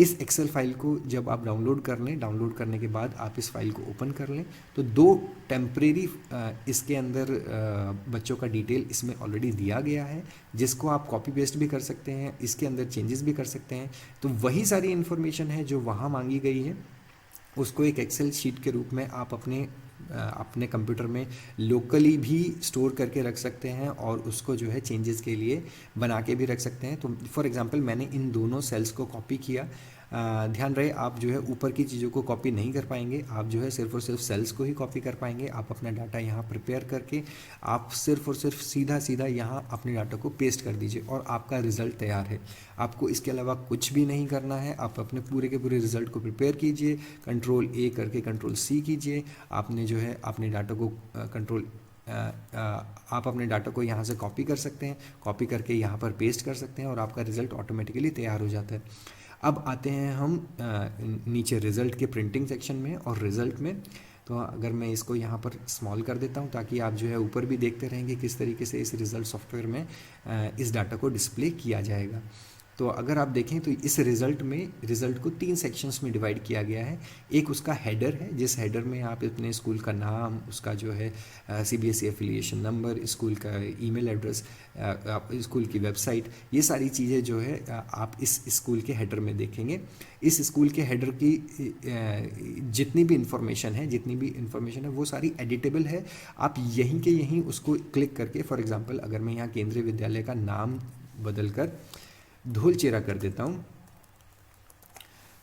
इस एक्सेल फाइल को जब आप डाउनलोड कर लें, डाउनलोड करने के बाद आप इस फाइल को ओपन कर लें तो 2 टेम्परेरी इसके अंदर बच्चों का डिटेल इसमें ऑलरेडी दिया गया है जिसको आप कॉपी पेस्ट भी कर सकते हैं, इसके अंदर चेंजेस भी कर सकते हैं। तो वही सारी इन्फॉर्मेशन है जो वहाँ मांगी गई है, उसको एक एक्सेल शीट के रूप में आप अपने कंप्यूटर में लोकली भी स्टोर करके रख सकते हैं और उसको जो है चेंजेस के लिए बना के भी रख सकते हैं। तो फॉर एग्जांपल मैंने इन दोनों सेल्स को कॉपी किया। ध्यान रहे आप जो है ऊपर की चीज़ों को कॉपी नहीं कर पाएंगे, आप जो है सिर्फ और सिर्फ सेल्स को ही कॉपी कर पाएंगे। आप अपना डाटा यहाँ प्रिपेयर करके आप सिर्फ और सिर्फ सीधा यहाँ अपने डाटा को पेस्ट कर दीजिए और आपका रिज़ल्ट तैयार है। आपको इसके अलावा कुछ भी नहीं करना है। आप अपने पूरे के पूरे रिज़ल्ट को प्रिपेयर कीजिए, कंट्रोल A करके कंट्रोल C कीजिए। आपने जो है अपने डाटा को आप अपने डाटा को यहाँ से कॉपी कर सकते हैं, कॉपी करके यहाँ पर पेस्ट कर सकते हैं और आपका रिज़ल्ट ऑटोमेटिकली तैयार हो जाता है। अब आते हैं हम नीचे रिज़ल्ट के प्रिंटिंग सेक्शन में और रिज़ल्ट में। तो अगर मैं इसको यहाँ पर स्मॉल कर देता हूँ ताकि आप जो है ऊपर भी देखते रहेंगे किस तरीके से इस रिज़ल्ट सॉफ्टवेयर में इस डाटा को डिस्प्ले किया जाएगा। तो अगर आप देखें तो इस रिज़ल्ट को 3 सेक्शंस में डिवाइड किया गया है। एक उसका हेडर है, जिस हेडर में आप अपने स्कूल का नाम, उसका जो है CBSE एफिलिएशन नंबर, स्कूल का ईमेल एड्रेस, स्कूल की वेबसाइट, ये सारी चीज़ें जो है आप इस स्कूल के हेडर में देखेंगे। इस स्कूल के हेडर की जितनी भी इंफॉर्मेशन है वो सारी एडिटेबल है। आप यहीं के यहीं उसको क्लिक करके, फॉर एग्जांपल अगर मैं यहाँ केंद्रीय विद्यालय का नाम बदलकर धोलचेरा कर देता हूँ,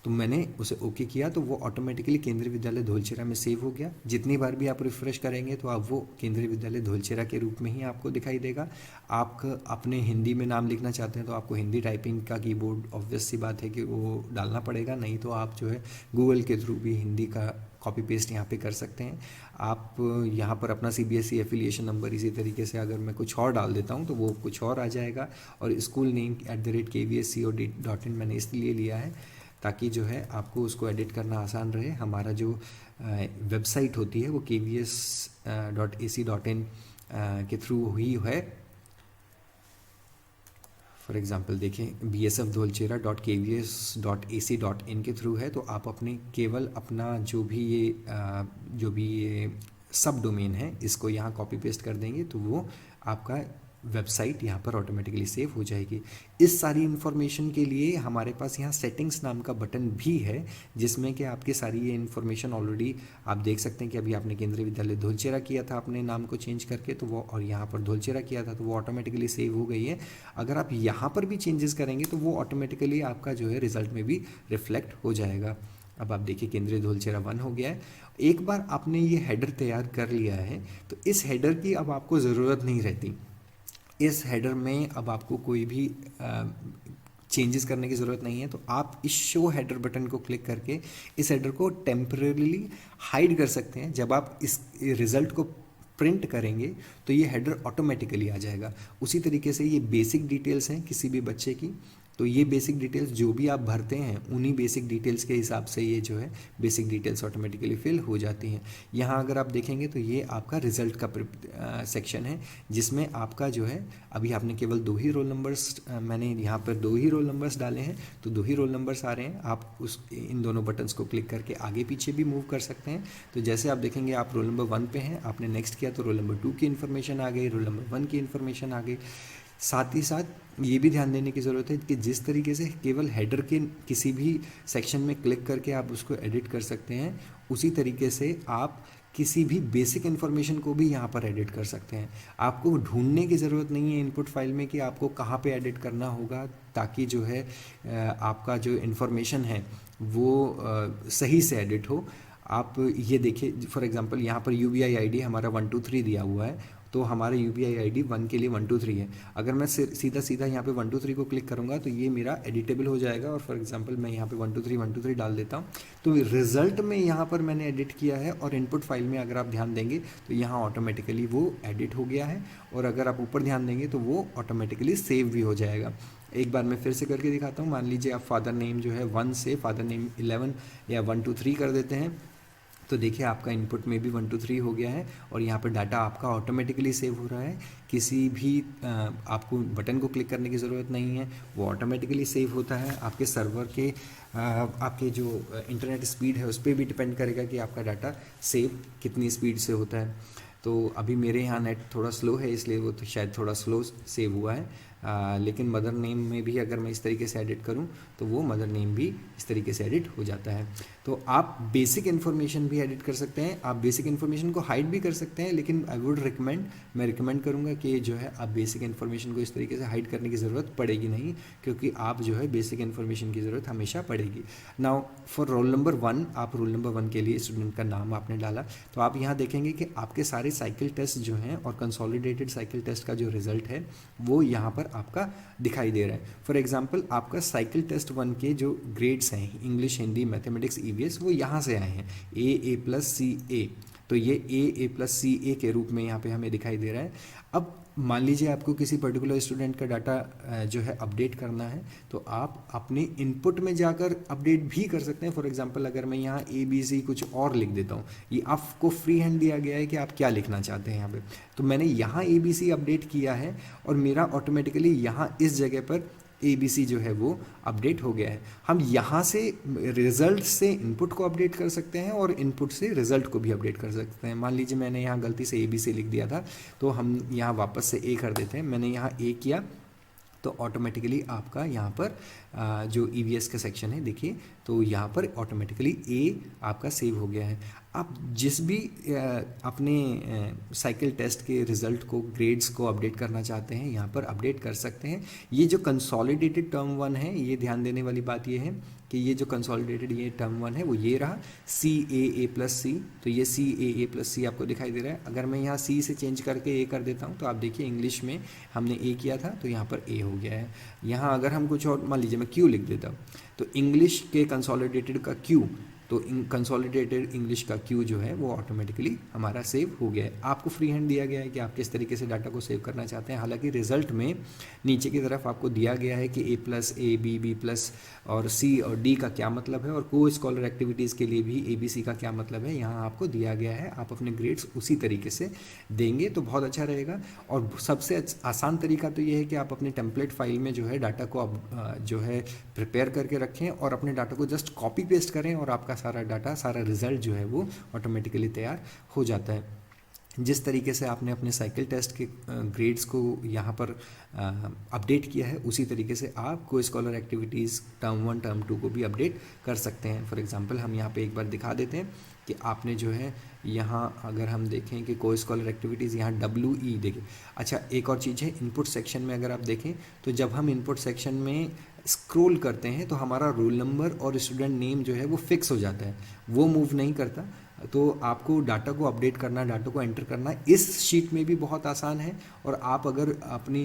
तो मैंने उसे ओके किया तो वो ऑटोमेटिकली केंद्रीय विद्यालय धोलचेरा में सेव हो गया। जितनी बार भी आप रिफ्रेश करेंगे तो आप वो केंद्रीय विद्यालय धोलचेरा के रूप में ही आपको दिखाई देगा। आप अपने हिंदी में नाम लिखना चाहते हैं तो आपको हिंदी टाइपिंग का कीबोर्ड ऑब्वियस सी बात है कि वो डालना पड़ेगा, नहीं तो आप जो है गूगल के थ्रू भी हिंदी का कॉपी पेस्ट यहाँ पे कर सकते हैं। आप यहाँ पर अपना CBSE एफिलिएशन नंबर इसी तरीके से अगर मैं कुछ और डाल देता हूँ तो वो कुछ और आ जाएगा। और स्कूल नेम @kvsco.in मैंने इसलिए लिया है ताकि जो है आपको उसको एडिट करना आसान रहे। हमारा जो वेबसाइट होती है वो kvs.ac.in के थ्रू ही है। फॉर एग्ज़ाम्पल देखें bsfdholchera.kvs.ac.in के थ्रू है, तो आप अपने केवल अपना जो भी ये सब डोमेन है इसको यहाँ कॉपी पेस्ट कर देंगे तो वो आपका वेबसाइट यहाँ पर ऑटोमेटिकली सेव हो जाएगी। इस सारी इन्फॉर्मेशन के लिए हमारे पास यहाँ सेटिंग्स नाम का बटन भी है जिसमें कि आपकी सारी ये इन्फॉर्मेशन ऑलरेडी आप देख सकते हैं कि अभी आपने केंद्रीय विद्यालय धोलचेरा किया था अपने नाम को चेंज करके, तो वो, और यहाँ पर धोलचेरा किया था तो वो ऑटोमेटिकली सेव हो गई है। अगर आप यहाँ पर भी चेंजेस करेंगे तो वो ऑटोमेटिकली आपका जो है रिजल्ट में भी रिफ्लेक्ट हो जाएगा। अब आप देखिए केंद्रीय धोलचेरा 1 हो गया है। एक बार आपने ये हेडर तैयार कर लिया है तो इस हेडर की अब आपको ज़रूरत नहीं रहती। इस हेडर में अब आपको कोई भी चेंजेस करने की ज़रूरत नहीं है, तो आप इस शो हेडर बटन को क्लिक करके इस हेडर को टेम्परेरीली हाइड कर सकते हैं। जब आप इस रिज़ल्ट को प्रिंट करेंगे तो ये हेडर ऑटोमेटिकली आ जाएगा। उसी तरीके से ये बेसिक डिटेल्स हैं किसी भी बच्चे की, तो ये बेसिक डिटेल्स जो भी आप भरते हैं उन्हीं बेसिक डिटेल्स के हिसाब से ये जो है बेसिक डिटेल्स ऑटोमेटिकली फिल हो जाती हैं। यहाँ अगर आप देखेंगे तो ये आपका रिज़ल्ट का सेक्शन है जिसमें आपका जो है अभी आपने केवल 2 ही रोल नंबर्स, मैंने यहाँ पर 2 ही रोल नंबर्स डाले हैं तो 2 ही रोल नंबर्स आ रहे हैं। आप इन दोनों बटन्स को क्लिक करके आगे पीछे भी मूव कर सकते हैं। तो जैसे आप देखेंगे आप रोल नंबर 1 पे हैं, आपने नेक्स्ट किया तो रोल नंबर 2 की इन्फॉर्मेशन आ गई, रोल नंबर 1 की इन्फॉर्मेशन आ गई। साथ ही साथ ये भी ध्यान देने की ज़रूरत है कि जिस तरीके से केवल हेडर के किसी भी सेक्शन में क्लिक करके आप उसको एडिट कर सकते हैं, उसी तरीके से आप किसी भी बेसिक इन्फॉर्मेशन को भी यहाँ पर एडिट कर सकते हैं। आपको ढूंढने की ज़रूरत नहीं है इनपुट फाइल में कि आपको कहाँ पे एडिट करना होगा, ताकि जो है आपका जो इन्फॉर्मेशन है वो सही से एडिट हो। आप ये देखिए फॉर एग्जांपल यहाँ पर UBI ID हमारा 123 दिया हुआ है, तो हमारा UBI ID 1 के लिए 123 है। अगर मैं सीधा यहाँ पे 123 को क्लिक करूँगा तो ये मेरा एडिटेबल हो जाएगा। और फॉर एग्जांपल मैं यहाँ पे 123 डाल देता हूँ तो रिजल्ट में यहाँ पर मैंने एडिट किया है, और इनपुट फाइल में अगर आप ध्यान देंगे तो यहाँ ऑटोमेटिकली वो एडिट हो गया है, और अगर आप ऊपर ध्यान देंगे तो वो ऑटोमेटिकली सेव भी हो जाएगा। एक बार मैं फिर से करके दिखाता हूँ। मान लीजिए आप फादर नेम जो है 1 से फादर नेम 11 या 1 2 3 कर देते हैं, तो देखिए आपका इनपुट में भी 1 2 3 हो गया है, और यहाँ पर डाटा आपका ऑटोमेटिकली सेव हो रहा है। किसी भी आपको बटन को क्लिक करने की ज़रूरत नहीं है, वो ऑटोमेटिकली सेव होता है। आपके सर्वर के आपके जो इंटरनेट स्पीड है उस पर भी डिपेंड करेगा कि आपका डाटा सेव कितनी स्पीड से होता है। तो अभी मेरे यहाँ नेट थोड़ा स्लो है इसलिए वो तो शायद थोड़ा स्लो सेव हुआ है। लेकिन मदर नेम में भी अगर मैं इस तरीके से एडिट करूं तो वो मदर नेम भी इस तरीके से एडिट हो जाता है। तो आप बेसिक इन्फॉर्मेशन भी एडिट कर सकते हैं, आप बेसिक इन्फॉर्मेशन को हाइड भी कर सकते हैं, लेकिन मैं रिकमेंड करूंगा कि जो है आप बेसिक इन्फॉर्मेशन को इस तरीके से हाइड करने की ज़रूरत पड़ेगी नहीं, क्योंकि आप जो है बेसिक इन्फॉर्मेशन की ज़रूरत हमेशा पड़ेगी। नाउ फॉर रोल नंबर 1, आप रोल नंबर 1 के लिए स्टूडेंट का नाम आपने डाला, तो आप यहाँ देखेंगे कि आपके सारे साइकिल टेस्ट जो हैं और कंसोलिडेटेड साइकिल टेस्ट का जो रिजल्ट है वो यहाँ पर आपका दिखाई दे रहा है। फॉर एग्जांपल आपका साइकिल टेस्ट 1 के जो ग्रेड्स हैं इंग्लिश, हिंदी, मैथमेटिक्स, EVS वो यहाँ से आए हैं A+, C, A। तो ये A+, C, A के रूप में यहाँ पे हमें दिखाई दे रहा है। अब मान लीजिए आपको किसी पर्टिकुलर स्टूडेंट का डाटा जो है अपडेट करना है, तो आप अपने इनपुट में जाकर अपडेट भी कर सकते हैं। फॉर एग्जांपल अगर मैं यहाँ ABC कुछ और लिख देता हूँ, ये आपको फ्री हैंड दिया गया है कि आप क्या लिखना चाहते हैं यहाँ पे, तो मैंने यहाँ ABC अपडेट किया है और मेरा ऑटोमेटिकली यहाँ इस जगह पर ABC जो है वो अपडेट हो गया है। हम यहाँ से रिजल्ट से इनपुट को अपडेट कर सकते हैं और इनपुट से रिजल्ट को भी अपडेट कर सकते हैं। मान लीजिए मैंने यहाँ गलती से ABC लिख दिया था, तो हम यहाँ वापस से A कर देते हैं। मैंने यहाँ A किया तो ऑटोमेटिकली आपका यहाँ पर जो EVS का सेक्शन है देखिए, तो यहाँ पर ऑटोमेटिकली A आपका सेव हो गया है। आप जिस भी अपने साइकिल टेस्ट के रिज़ल्ट को, ग्रेड्स को अपडेट करना चाहते हैं, यहाँ पर अपडेट कर सकते हैं। ये जो कंसोलिडेटेड टर्म 1 है, ये ध्यान देने वाली बात ये है कि ये जो कंसोलिडेटेड ये टर्म 1 है वो ये रहा CAA+C, तो ये CAA+C आपको दिखाई दे रहा है। अगर मैं यहाँ C से चेंज करके A कर देता हूँ तो आप देखिए इंग्लिश में हमने A किया था तो यहाँ पर A हो गया है। यहाँ अगर हम कुछ और, मान लीजिए मैं Q लिख देता हूँ, तो इंग्लिश के कंसोलिडेटेड का Q, तो कंसोलिडेटेड इंग्लिश का Q जो है वो ऑटोमेटिकली हमारा सेव हो गया है। आपको फ्री हैंड दिया गया है कि आप किस तरीके से डाटा को सेव करना चाहते हैं। हालांकि रिजल्ट में नीचे की तरफ आपको दिया गया है कि A+A, B+, और C और D का क्या मतलब है, और को स्कॉलर एक्टिविटीज़ के लिए भी ABC का क्या मतलब है यहाँ आपको दिया गया है। आप अपने ग्रेड्स उसी तरीके से देंगे तो बहुत अच्छा रहेगा। और सबसे आसान तरीका तो ये है कि आप अपने टेम्पलेट फाइल में जो है डाटा को जो है प्रिपेयर करके रखें और अपने डाटा को जस्ट कॉपी पेस्ट करें और आपका सारा डाटा, सारा रिजल्ट जो है वो ऑटोमेटिकली तैयार हो जाता है। जिस तरीके से आपने अपने साइकिल टेस्ट के ग्रेड्स को यहाँ पर अपडेट किया है, उसी तरीके से आप को स्कॉलर एक्टिविटीज़ टर्म 1 टर्म 2 को भी अपडेट कर सकते हैं। फॉर एग्जांपल हम यहाँ पे एक बार दिखा देते हैं कि आपने जो है यहाँ अगर हम देखें कि को स्कॉलर एक्टिविटीज़ यहाँ WE देखिए। अच्छा, एक और चीज़ है, इनपुट सेक्शन में अगर आप देखें तो जब हम इनपुट सेक्शन में स्क्रॉल करते हैं तो हमारा रोल नंबर और स्टूडेंट नेम जो है वो फिक्स हो जाता है, वो मूव नहीं करता। तो आपको डाटा को अपडेट करना, डाटा को एंटर करना इस शीट में भी बहुत आसान है, और आप अगर अपनी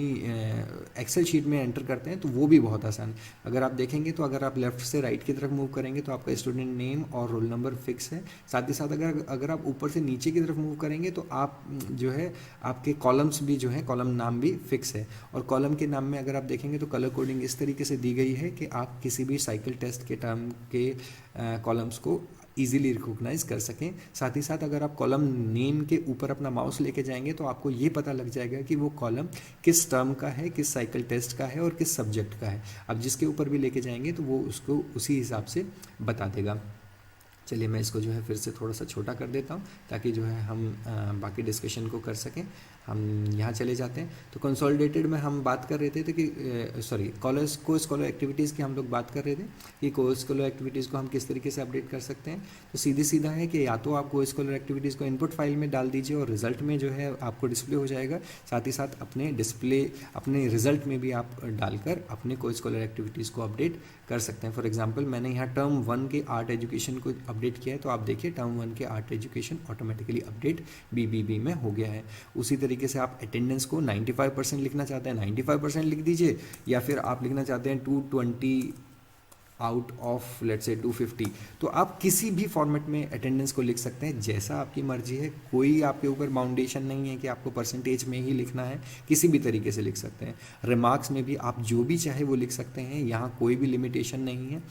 एक्सेल शीट में एंटर करते हैं तो वो भी बहुत आसान है। अगर आप देखेंगे तो अगर आप लेफ्ट से राइट की तरफ मूव करेंगे तो आपका स्टूडेंट नेम और रोल नंबर फिक्स है। साथ ही साथ अगर आप ऊपर से नीचे की तरफ मूव करेंगे तो आप जो है आपके कॉलम्स भी जो है, कॉलम नाम भी फिक्स है। और कॉलम के नाम में अगर आप देखेंगे तो कलर कोडिंग इस तरीके से दी गई है कि आप किसी भी साइकिल टेस्ट के टर्म के कॉलम्स को ईजिली रिकॉग्नाइज कर सकें। साथ ही साथ अगर आप कॉलम नेम के ऊपर अपना माउस लेके जाएंगे तो आपको ये पता लग जाएगा कि वो कॉलम किस टर्म का है, किस साइकिल टेस्ट का है और किस सब्जेक्ट का है। अब जिसके ऊपर भी लेके जाएंगे तो वो उसको उसी हिसाब से बता देगा। चलिए मैं इसको जो है फिर से थोड़ा सा छोटा कर देता हूँ ताकि जो है हम बाकी डिस्कशन को कर सकें। हम यहाँ चले जाते हैं। तो कंसोलिडेटेड में हम बात कर रहे थे कि सॉरी को स्कॉलर एक्टिविटीज़ की हम लोग बात कर रहे थे कि को स्कॉलर एक्टिविटीज़ को हम किस तरीके से अपडेट कर सकते हैं। तो सीधा है कि या तो आप को स्कॉलर एक्टिविटीज़ को इनपुट फाइल में डाल दीजिए और रिजल्ट में जो है आपको डिस्प्ले हो जाएगा। साथ ही साथ अपने रिजल्ट में भी आप डालकर अपने को स्कॉलर एक्टिविटीज़ को अपडेट कर सकते हैं। फॉर एग्जांपल मैंने यहाँ टर्म 1 के आर्ट एजुकेशन को अपडेट किया है, तो आप देखिए टर्म 1 के art education automatically update BBB में हो गया है। उसी तरीके से आप अटेंडेंस को 95% लिखना चाहते हैं 95% लिख दीजिए, या फिर आप लिखना चाहते हैं 220 आउट ऑफ लेट्स से 250, तो आप किसी भी फॉर्मेट में अटेंडेंस को लिख सकते हैं, जैसा आपकी मर्जी है। कोई आपके ऊपर बाउंडेशन नहीं है कि आपको परसेंटेज में ही लिखना है, किसी भी तरीके से लिख सकते हैं। रिमार्क्स में भी आप जो भी चाहे वो लिख सकते हैं, यहाँ कोई भी लिमिटेशन नहीं है।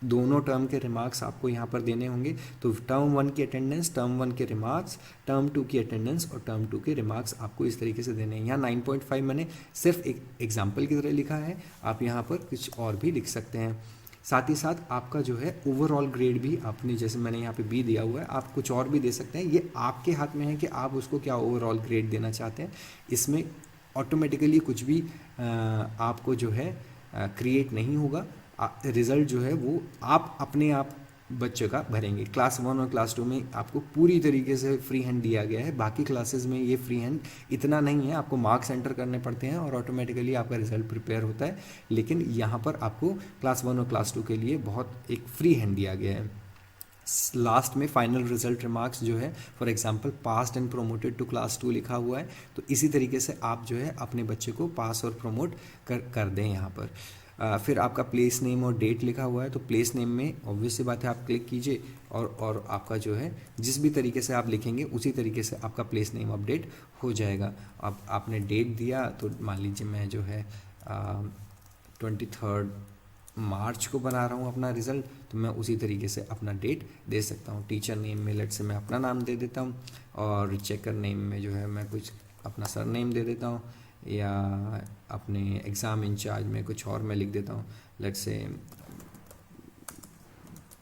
दोनों टर्म के रिमार्क्स आपको यहाँ पर देने होंगे। तो टर्म 1 की अटेंडेंस, टर्म 1 के रिमार्क्स, टर्म 2 की अटेंडेंस और टर्म 2 के रिमार्क्स आपको इस तरीके से देने हैं। यहाँ 9.5 मैंने सिर्फ एक एग्जाम्पल की तरह लिखा है, आप यहाँ पर कुछ और भी लिख सकते हैं। साथ ही साथ आपका जो है ओवरऑल ग्रेड भी आपने, जैसे मैंने यहाँ पे B दिया हुआ है, आप कुछ और भी दे सकते हैं। ये आपके हाथ में है कि आप उसको क्या ओवरऑल ग्रेड देना चाहते हैं। इसमें ऑटोमेटिकली कुछ भी आपको जो है क्रिएट नहीं होगा। रिज़ल्ट जो है वो आप अपने आप बच्चे का भरेंगे। क्लास 1 और क्लास 2 में आपको पूरी तरीके से फ्री हैंड दिया गया है। बाकी क्लासेस में ये फ्री हैंड इतना नहीं है, आपको मार्क्स एंटर करने पड़ते हैं और ऑटोमेटिकली आपका रिजल्ट प्रिपेयर होता है। लेकिन यहाँ पर आपको क्लास 1 और क्लास 2 के लिए बहुत एक फ्री हैंड दिया गया है। लास्ट में फाइनल रिजल्ट रिमार्क्स जो है, for example passed and promoted to class 2 लिखा हुआ है, तो इसी तरीके से आप जो है अपने बच्चे को पास और प्रमोट कर दें यहाँ पर। फिर आपका प्लेस नेम और डेट लिखा हुआ है, तो प्लेस नेम में ऑब्वियस सी बात है आप क्लिक कीजिए और आपका जो है जिस भी तरीके से आप लिखेंगे उसी तरीके से आपका प्लेस नेम अपडेट हो जाएगा। अब आपने डेट दिया तो मान लीजिए मैं जो है 23 मार्च को बना रहा हूँ अपना रिज़ल्ट, तो मैं उसी तरीके से अपना डेट दे सकता हूँ। टीचर नेम में लेट से मैं अपना नाम दे देता हूँ और चेकर नेम में जो है मैं कुछ अपना सर नेम दे देता हूँ, या अपने एग्ज़ाम इंचार्ज में कुछ और मैं लिख देता हूँ, लेट से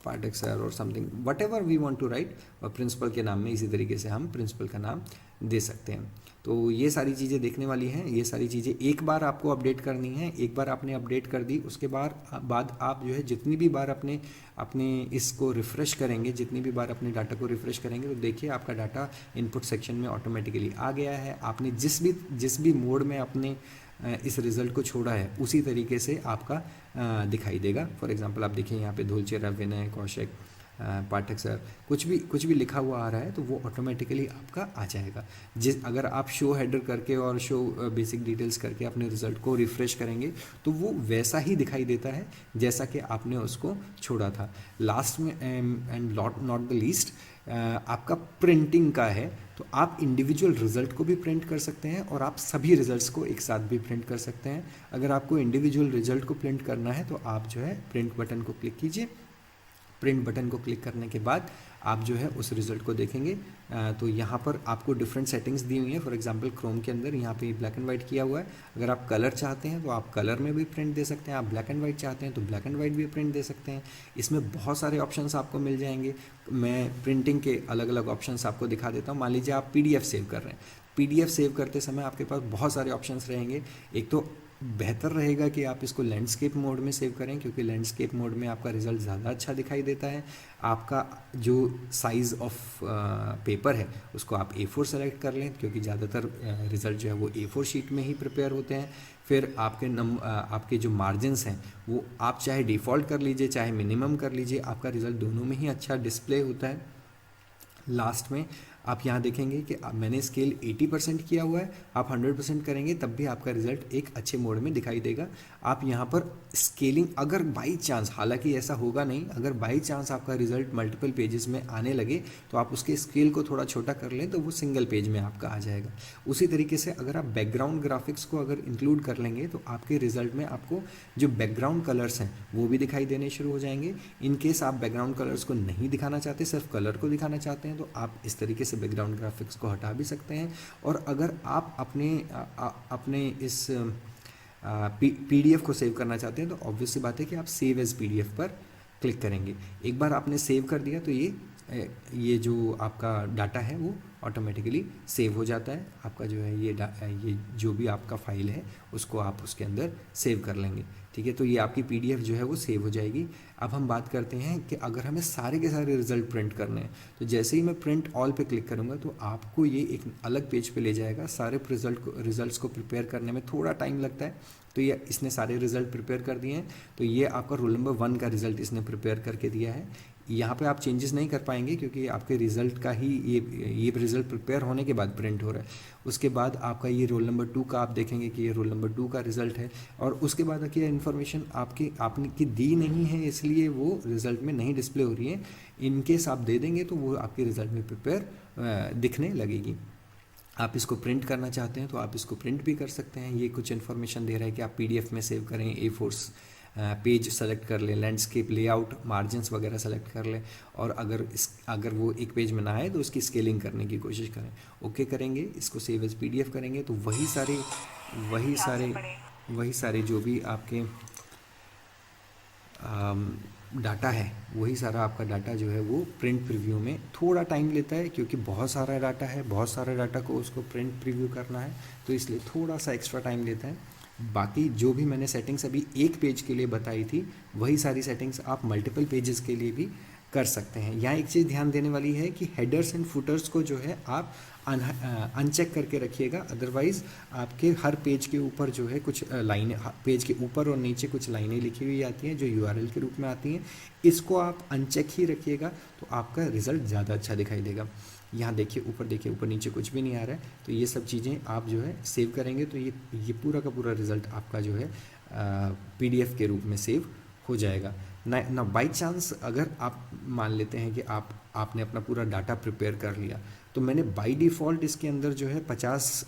पाठक सर और something whatever we want to write, और प्रिंसिपल के नाम में इसी तरीके से हम प्रिंसिपल का नाम दे सकते हैं। तो ये सारी चीज़ें देखने वाली हैं, ये सारी चीज़ें एक बार आपको अपडेट करनी है। एक बार आपने अपडेट कर दी उसके बाद आप जो है जितनी भी बार अपने इसको रिफ़्रेश करेंगे, जितनी भी बार अपने डाटा को रिफ़्रेश करेंगे, तो देखिए आपका डाटा इनपुट सेक्शन में ऑटोमेटिकली आ गया है। आपने जिस भी मोड में अपने इस रिज़ल्ट को छोड़ा है उसी तरीके से आपका दिखाई देगा। फॉर एग्जांपल आप देखिए यहाँ पे धूलचेरा, विनय, कौशिक, पाठक सर, कुछ भी लिखा हुआ आ रहा है तो वो ऑटोमेटिकली आपका आ जाएगा। अगर आप शो हेडर करके और शो बेसिक डिटेल्स करके अपने रिज़ल्ट को रिफ़्रेश करेंगे तो वो वैसा ही दिखाई देता है जैसा कि आपने उसको छोड़ा था। लास्ट में एंड नॉट द लीस्ट आपका प्रिंटिंग का है, तो आप इंडिविजुअल रिज़ल्ट को भी प्रिंट कर सकते हैं और आप सभी रिज़ल्ट्स को एक साथ भी प्रिंट कर सकते हैं। अगर आपको इंडिविजुअल रिज़ल्ट को प्रिंट करना है तो आप जो है प्रिंट बटन को क्लिक कीजिए। प्रिंट बटन को क्लिक करने के बाद आप जो है उस रिज़ल्ट को देखेंगे। तो यहाँ पर आपको डिफरेंट सेटिंग्स दी हुई हैं। फॉर एग्जांपल क्रोम के अंदर यहाँ पे ब्लैक एंड वाइट किया हुआ है। अगर आप कलर चाहते हैं तो आप कलर में भी प्रिंट दे सकते हैं, आप ब्लैक एंड वाइट चाहते हैं तो ब्लैक एंड वाइट भी प्रिंट दे सकते हैं। इसमें बहुत सारे ऑप्शंस आपको मिल जाएंगे। मैं प्रिंटिंग के अलग अलग ऑप्शंस आपको दिखा देता हूँ। मान लीजिए आप PDF सेव कर रहे हैं, PDF सेव करते समय आपके पास बहुत सारे ऑप्शंस रहेंगे। एक तो बेहतर रहेगा कि आप इसको लैंडस्केप मोड में सेव करें, क्योंकि लैंडस्केप मोड में आपका रिज़ल्ट ज़्यादा अच्छा दिखाई देता है। आपका जो साइज़ ऑफ पेपर है उसको आप A4 सेलेक्ट कर लें, क्योंकि ज़्यादातर रिज़ल्ट जो है वो A4 शीट में ही प्रिपेयर होते हैं। फिर आपके जो मार्जिन्स हैं वो आप चाहे डिफ़ॉल्ट कर लीजिए चाहे मिनिमम कर लीजिए, आपका रिज़ल्ट दोनों में ही अच्छा डिस्प्ले होता है। लास्ट में आप यहाँ देखेंगे कि मैंने स्केल 80% किया हुआ है, आप 100% करेंगे तब भी आपका रिज़ल्ट एक अच्छे मोड में दिखाई देगा। आप यहाँ पर स्केलिंग, अगर बाई चांस, हालांकि ऐसा होगा नहीं, अगर बाई चांस आपका रिज़ल्ट मल्टीपल पेजेस में आने लगे तो आप उसके स्केल को थोड़ा छोटा कर लें तो वो सिंगल पेज में आपका आ जाएगा। उसी तरीके से अगर आप बैकग्राउंड ग्राफिक्स को अगर इंक्लूड कर लेंगे तो आपके रिज़ल्ट में आपको जो बैकग्राउंड कलर्स हैं वो भी दिखाई देने शुरू हो जाएंगे। इन केस आप बैकग्राउंड कलर्स को नहीं दिखाना चाहते, सिर्फ कलर को दिखाना चाहते हैं, तो आप इस तरीके से बैकग्राउंड ग्राफिक्स को हटा भी सकते हैं। और अगर आप अपने इस PDF को सेव करना चाहते हैं तो ऑब्वियस सी बात है कि आप सेव एज PDF पर क्लिक करेंगे। एक बार आपने सेव कर दिया तो ये जो आपका डाटा है वो ऑटोमेटिकली सेव हो जाता है। आपका जो है ये जो भी आपका फाइल है उसको आप उसके अंदर सेव कर लेंगे। ठीक है, तो ये आपकी PDF जो है वो सेव हो जाएगी। अब हम बात करते हैं कि अगर हमें सारे के सारे रिज़ल्ट प्रिंट करने हैं तो जैसे ही मैं प्रिंट ऑल पे क्लिक करूँगा तो आपको ये एक अलग पेज पे ले जाएगा। सारे रिज़ल्ट्स को प्रिपेयर करने में थोड़ा टाइम लगता है, तो ये इसने सारे रिज़ल्ट प्रिपेयर कर दिए हैं। तो ये आपका रोल नंबर 1 का रिज़ल्ट इसने प्रिपेयर करके दिया है। यहाँ पे आप चेंजेस नहीं कर पाएंगे क्योंकि आपके रिज़ल्ट का ही ये रिज़ल्ट प्रिपेयर होने के बाद प्रिंट हो रहा है। उसके बाद आपका ये रोल नंबर 2 का आप देखेंगे कि ये रोल नंबर 2 का रिज़ल्ट है, और उसके बाद की इन्फॉर्मेशन आपने की दी नहीं है इसलिए वो रिज़ल्ट में नहीं डिस्प्ले हो रही है। इनकेस आप दे देंगे तो वो आपके रिज़ल्ट में प्रिपेयर दिखने लगेगी। आप इसको प्रिंट करना चाहते हैं तो आप इसको प्रिंट भी कर सकते हैं। ये कुछ इन्फॉर्मेशन दे रहा है कि आप PDF में सेव करें, A4 पेज सेलेक्ट कर लें, लैंडस्केप, लेआउट, मार्जिन्स वगैरह सेलेक्ट कर लें, और अगर वो एक पेज में ना आए तो उसकी स्केलिंग करने की कोशिश करें। ओके करेंगे, इसको सेव एज PDF करेंगे तो वही सारे जो भी आपके डाटा है वही सारा आपका डाटा जो है वो प्रिंट प्रीव्यू में थोड़ा टाइम लेता है, क्योंकि बहुत सारा डाटा है, बहुत सारे डाटा को उसको प्रिंट प्रीव्यू करना है, तो इसलिए थोड़ा सा एक्स्ट्रा टाइम लेता है। बाकी जो भी मैंने सेटिंग्स अभी एक पेज के लिए बताई थी वही सारी सेटिंग्स आप मल्टीपल पेजेस के लिए भी कर सकते हैं। यहाँ एक चीज़ ध्यान देने वाली है कि हेडर्स एंड फुटर्स को जो है आप अनचेक करके रखिएगा, अदरवाइज़ आपके हर पेज के ऊपर जो है कुछ लाइनें, पेज के ऊपर और नीचे कुछ लाइनें लिखी हुई आती हैं जो URL के रूप में आती हैं। इसको आप अनचेक ही रखिएगा तो आपका रिज़ल्ट ज़्यादा अच्छा दिखाई देगा। यहाँ देखिए ऊपर नीचे कुछ भी नहीं आ रहा है। तो ये सब चीज़ें आप जो है सेव करेंगे तो ये पूरा का पूरा रिज़ल्ट आपका जो है PDF के रूप में सेव हो जाएगा ना। बाई चांस अगर आप मान लेते हैं कि आपने अपना पूरा डाटा प्रिपेयर कर लिया, तो मैंने बाय डिफ़ॉल्ट इसके अंदर जो है 50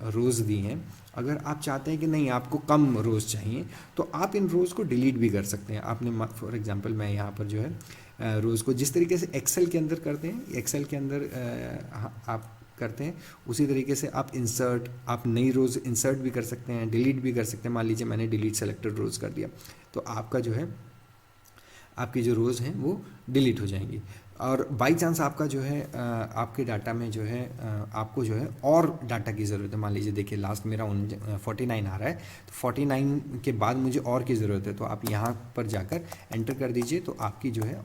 रोज़ दी हैं। अगर आप चाहते हैं कि नहीं आपको कम रोज़ चाहिए, तो आप इन रोज़ को डिलीट भी कर सकते हैं। आपने फॉर एग्जांपल मैं यहाँ पर जो है रोज़ को जिस तरीके से एक्सेल के अंदर करते हैं, एक्सेल के अंदर आप करते हैं, उसी तरीके से आप नई रोज़ इंसर्ट भी कर सकते हैं, डिलीट भी कर सकते हैं। मान लीजिए मैंने डिलीट सेलेक्टेड रोज़ कर दिया, तो आपका जो है आपकी जो रोज़ हैं वो डिलीट हो जाएंगी। और बाई चांस आपका जो है आपके डाटा में जो है आपको जो है और डाटा की ज़रूरत है। मान लीजिए देखिए लास्ट मेरा 49 आ रहा है, तो 49 के बाद मुझे और की ज़रूरत है, तो आप यहाँ पर जाकर एंटर कर दीजिए, तो आपकी जो है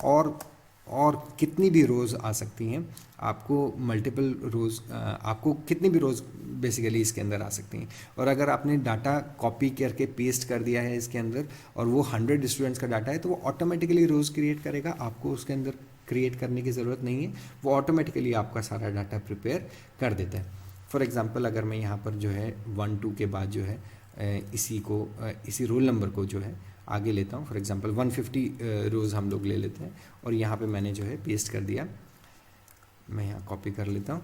और कितनी भी रोज़ आ सकती हैं। आपको मल्टीपल रोज़ आपको कितनी भी रोज़ बेसिकली इसके अंदर आ सकती हैं। और अगर आपने डाटा कॉपी करके पेस्ट कर दिया है इसके अंदर और वो 100 स्टूडेंट्स का डाटा है, तो वो ऑटोमेटिकली रोज़ क्रिएट करेगा, आपको उसके अंदर क्रिएट करने की ज़रूरत नहीं है, वो ऑटोमेटिकली आपका सारा डाटा प्रिपेयर कर देता है। फॉर एग्ज़ाम्पल अगर मैं यहाँ पर जो है 1 2 के बाद जो है इसी रोल नंबर को जो है आगे लेता हूँ। फॉर एग्जांपल 150 रोज़ हम लोग ले लेते हैं और यहाँ पे मैंने जो है पेस्ट कर दिया। मैं यहाँ कॉपी कर लेता हूँ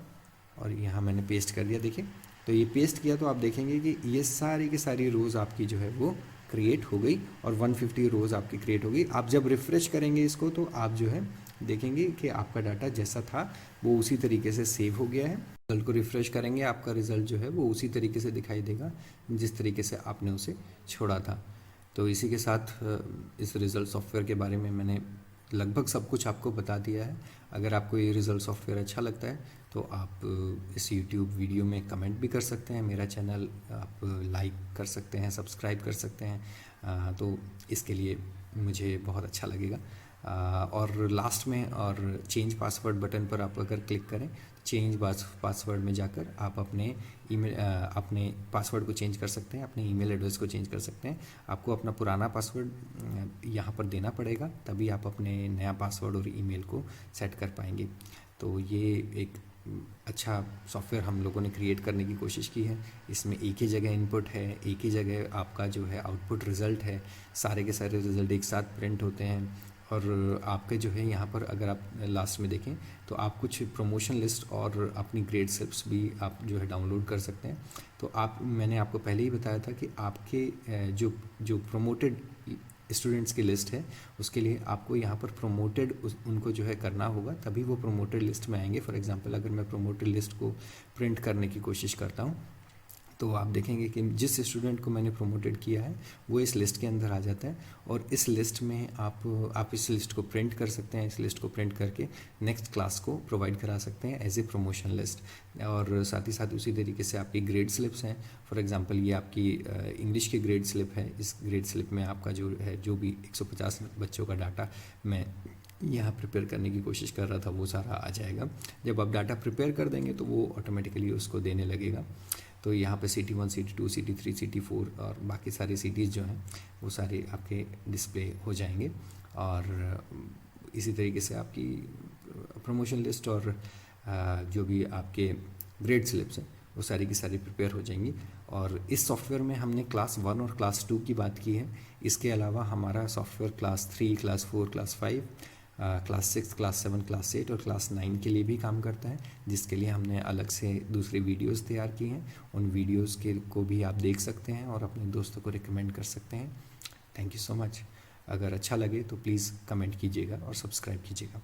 और यहाँ मैंने पेस्ट कर दिया। देखिए तो ये पेस्ट किया तो आप देखेंगे कि ये सारी की सारी रोज़ आपकी जो है वो क्रिएट हो गई और 150 रोज़ आपकी क्रिएट हो गई। आप जब रिफ़्रेश करेंगे इसको तो आप जो है देखेंगे कि आपका डाटा जैसा था वो उसी तरीके से सेव हो गया है। रिज़ल्ट को रिफ़्रेश करेंगे, आपका रिज़ल्ट जो है वो उसी तरीके से दिखाई देगा जिस तरीके से आपने उसे छोड़ा था। तो इसी के साथ इस रिज़ल्ट सॉफ्टवेयर के बारे में मैंने लगभग सब कुछ आपको बता दिया है। अगर आपको ये रिज़ल्ट सॉफ्टवेयर अच्छा लगता है तो आप इस YouTube वीडियो में कमेंट भी कर सकते हैं। मेरा चैनल आप लाइक कर सकते हैं, सब्सक्राइब कर सकते हैं, तो इसके लिए मुझे बहुत अच्छा लगेगा। और लास्ट में और चेंज पासवर्ड बटन पर आप अगर क्लिक करें, चेंज पासवर्ड में जाकर आप अपने पासवर्ड को चेंज कर सकते हैं, अपने ईमेल एड्रेस को चेंज कर सकते हैं। आपको अपना पुराना पासवर्ड यहाँ पर देना पड़ेगा, तभी आप अपने नया पासवर्ड और ईमेल को सेट कर पाएंगे। तो ये एक अच्छा सॉफ्टवेयर हम लोगों ने क्रिएट करने की कोशिश की है। इसमें एक ही जगह इनपुट है, एक ही जगह आपका जो है आउटपुट रिज़ल्ट है, सारे के सारे रिज़ल्ट एक साथ प्रिंट होते हैं। और आपके जो है यहाँ पर अगर आप लास्ट में देखें तो आप कुछ प्रमोशन लिस्ट और अपनी ग्रेड स्लिप्स भी आप जो है डाउनलोड कर सकते हैं। तो मैंने आपको पहले ही बताया था कि आपके जो प्रमोटेड स्टूडेंट्स की लिस्ट है उसके लिए आपको यहाँ पर प्रमोटेड उनको जो है करना होगा, तभी वो प्रमोटेड लिस्ट में आएंगे। फॉर एग्जांपल अगर मैं प्रमोटेड लिस्ट को प्रिंट करने की कोशिश करता हूँ तो आप देखेंगे कि जिस स्टूडेंट को मैंने प्रमोटेड किया है वो इस लिस्ट के अंदर आ जाता है और इस लिस्ट में आप इस लिस्ट को प्रिंट कर सकते हैं। इस लिस्ट को प्रिंट करके नेक्स्ट क्लास को प्रोवाइड करा सकते हैं एज ए प्रमोशन लिस्ट। और साथ ही साथ उसी तरीके से आपकी ग्रेड स्लिप्स हैं। फॉर एग्जांपल ये आपकी इंग्लिश की ग्रेड स्लिप है। इस ग्रेड स्लिप में आपका जो भी 150 बच्चों का डाटा मैं यहाँ प्रिपेयर करने की कोशिश कर रहा था वो सारा आ जाएगा। जब आप डाटा प्रिपेयर कर देंगे तो वो ऑटोमेटिकली उसको देने लगेगा। तो यहाँ पे CT1 CT2 CT3 CT4 और बाकी सारी सिटीज़ जो हैं वो सारे आपके डिस्प्ले हो जाएंगे। और इसी तरीके से आपकी प्रमोशन लिस्ट और जो भी आपके ग्रेड स्लिप्स हैं वो सारी की सारी प्रिपेयर हो जाएंगी। और इस सॉफ्टवेयर में हमने क्लास 1 और क्लास 2 की बात की है। इसके अलावा हमारा software class 3 class 4 class 5 class 6 class 7 class 8 और क्लास 9 के लिए भी काम करता है, जिसके लिए हमने अलग से दूसरी वीडियोस तैयार की हैं। उन वीडियोस को भी आप देख सकते हैं और अपने दोस्तों को रिकमेंड कर सकते हैं। Thank you so much. अगर अच्छा लगे तो प्लीज़ कमेंट कीजिएगा और सब्सक्राइब कीजिएगा।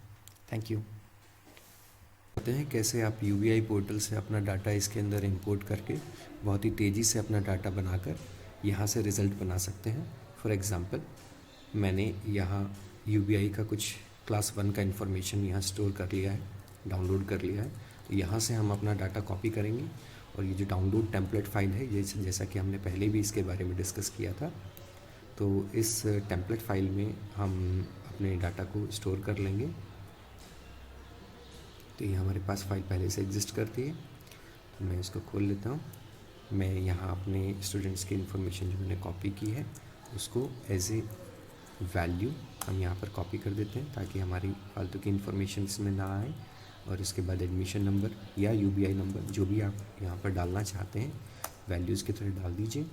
Thank you. बताते हैं कैसे आप UBI पोर्टल से अपना डाटा इसके अंदर इंपोर्ट करके बहुत ही तेज़ी से अपना डाटा बनाकर यहाँ से रिज़ल्ट बना सकते हैं। फॉर एग्ज़ाम्पल मैंने यहाँ UBI का कुछ क्लास 1 का इन्फॉर्मेशन यहाँ स्टोर कर लिया है, डाउनलोड कर लिया है। तो यहाँ से हम अपना डाटा कॉपी करेंगे और ये जो डाउनलोड टेम्पलेट फ़ाइल है ये जैसा कि हमने पहले भी इसके बारे में डिस्कस किया था, तो इस टेम्पलेट फ़ाइल में हम अपने डाटा को स्टोर कर लेंगे। तो ये हमारे पास फ़ाइल पहले से एग्जिस्ट करती है, तो मैं इसको खोल लेता हूँ। मैं यहाँ अपने स्टूडेंट्स की इन्फॉर्मेशन जो मैंने कॉपी की है उसको एज ए वैल्यू हम यहाँ पर कॉपी कर देते हैं ताकि हमारी फालतू की इन्फॉर्मेशन इसमें ना आए। और इसके बाद एडमिशन नंबर या यूबीआई नंबर जो भी आप यहाँ पर डालना चाहते हैं वैल्यूज़ की तरह डाल दीजिए।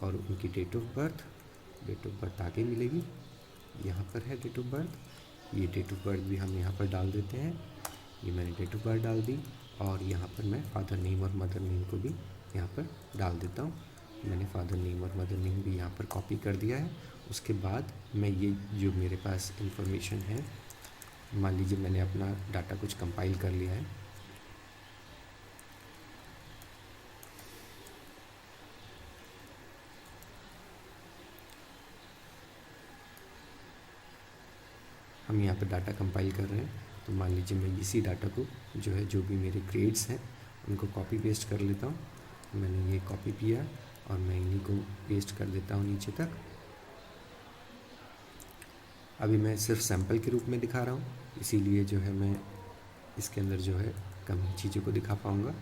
और उनकी डेट ऑफ बर्थ आगे मिलेगी, यहाँ पर है डेट ऑफ बर्थ, ये डेट ऑफ बर्थ भी हम यहाँ पर डाल देते हैं। ये मैंने डेट ऑफ बर्थ डाल दी और यहाँ पर मैं फादर नेम और मदर नेम को भी यहाँ पर डाल देता हूँ। मैंने फादर नेम और मदर नेम भी यहाँ पर कॉपी कर दिया है। उसके बाद मैं ये जो मेरे पास इंफॉर्मेशन है, मान लीजिए मैंने अपना डाटा कुछ कंपाइल कर लिया है, हम यहाँ पर डाटा कंपाइल कर रहे हैं। तो मान लीजिए मैं इसी डाटा को जो है, जो भी मेरे ग्रेड्स हैं उनको कॉपी पेस्ट कर लेता हूँ। मैंने ये कॉपी किया और मैं इन्हीं को पेस्ट कर देता हूँ नीचे तक। अभी मैं सिर्फ सैंपल के रूप में दिखा रहा हूँ, इसीलिए जो है मैं इसके अंदर जो है कम ही चीज़ों को दिखा पाऊँगा।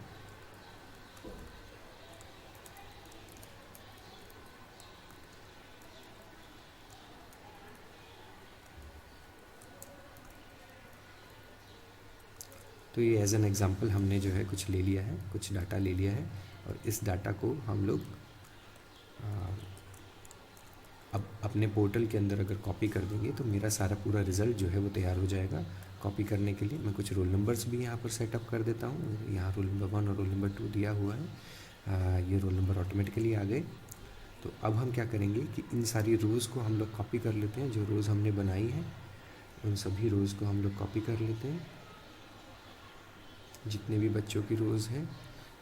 तो ये एज एन एग्ज़ाम्पल हमने जो है कुछ ले लिया है, कुछ डाटा ले लिया है और इस डाटा को हम लोग अब अपने पोर्टल के अंदर अगर कॉपी कर देंगे तो मेरा सारा पूरा रिज़ल्ट जो है वो तैयार हो जाएगा। कॉपी करने के लिए मैं कुछ रोल नंबर्स भी यहाँ पर सेटअप कर देता हूँ। यहाँ रोल नंबर 1 और रोल नंबर 2 दिया हुआ है। ये रोल नंबर ऑटोमेटिकली आ गए। तो अब हम क्या करेंगे कि इन सारी रोज़ को हम लोग कॉपी कर लेते हैं। जो रोज़ हमने बनाई है उन सभी रोज़ को हम लोग कॉपी कर लेते हैं। जितने भी बच्चों की रोज़ हैं,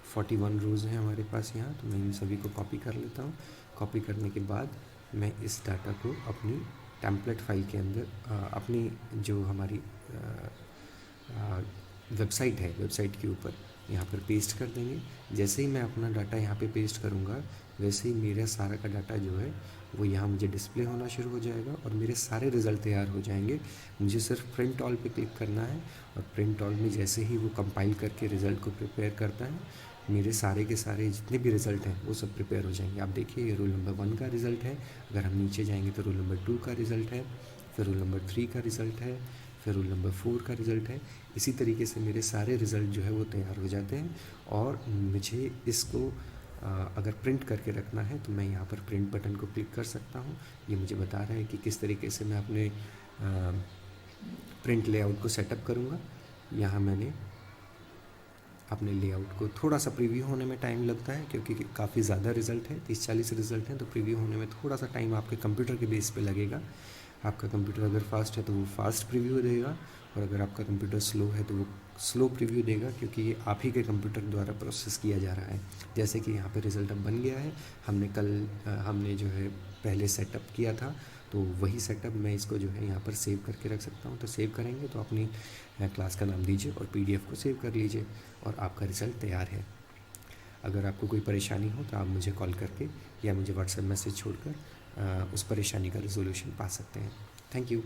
41 रोज़ हैं हमारे पास यहाँ, तो मैं इन सभी को कॉपी कर लेता हूँ। कॉपी करने के बाद मैं इस डाटा को अपनी टेम्पलेट फाइल के अंदर अपनी जो हमारी वेबसाइट है, वेबसाइट के ऊपर यहाँ पर पेस्ट कर देंगे। जैसे ही मैं अपना डाटा यहाँ पे पेस्ट करूँगा वैसे ही मेरा सारा का डाटा जो है वो यहाँ मुझे डिस्प्ले होना शुरू हो जाएगा और मेरे सारे रिज़ल्ट तैयार हो जाएंगे। मुझे सिर्फ प्रिंट ऑल पे क्लिक करना है और प्रिंट ऑल में जैसे ही वो कंपाइल करके रिज़ल्ट को प्रिपेयर करता है, मेरे सारे के सारे जितने भी रिज़ल्ट हैं वो सब प्रिपेयर हो जाएंगे। आप देखिए ये रोल नंबर 1 का रिज़ल्ट है। अगर हम नीचे जाएंगे तो रोल नंबर 2 का रिज़ल्ट है, फिर रोल नंबर 3 का रिज़ल्ट है, फिर रोल नंबर 4 का रिज़ल्ट है। इसी तरीके से मेरे सारे रिज़ल्ट जो है वो तैयार हो जाते हैं। और मुझे इसको अगर प्रिंट करके रखना है तो मैं यहाँ पर प्रिंट बटन को क्लिक कर सकता हूँ। ये मुझे बता रहा है कि किस तरीके से मैं अपने प्रिंट लेआउट को सेटअप करूँगा। यहाँ मैंने अपने लेआउट को थोड़ा सा प्रीव्यू होने में टाइम लगता है क्योंकि काफ़ी ज़्यादा रिज़ल्ट है, 30-40 रिज़ल्ट हैं, तो प्रीव्यू होने में थोड़ा सा टाइम आपके कंप्यूटर के बेस पे लगेगा। आपका कंप्यूटर अगर फास्ट है तो वो फास्ट प्रीव्यू देगा और अगर आपका कंप्यूटर स्लो है तो वो स्लो प्रीव्यू देगा, क्योंकि ये आप ही के कंप्यूटर द्वारा प्रोसेस किया जा रहा है। जैसे कि यहाँ पे रिज़ल्ट अब बन गया है। हमने जो है पहले सेटअप किया था, तो वही सेटअप मैं इसको जो है यहाँ पर सेव करके रख सकता हूँ। तो सेव करेंगे तो अपनी क्लास का नाम दीजिए और PDF को सेव कर लीजिए और आपका रिज़ल्ट तैयार है। अगर आपको कोई परेशानी हो तो आप मुझे कॉल करके या मुझे व्हाट्सएप मैसेज छोड़कर उस परेशानी का रिजोल्यूशन पा सकते हैं। Thank you.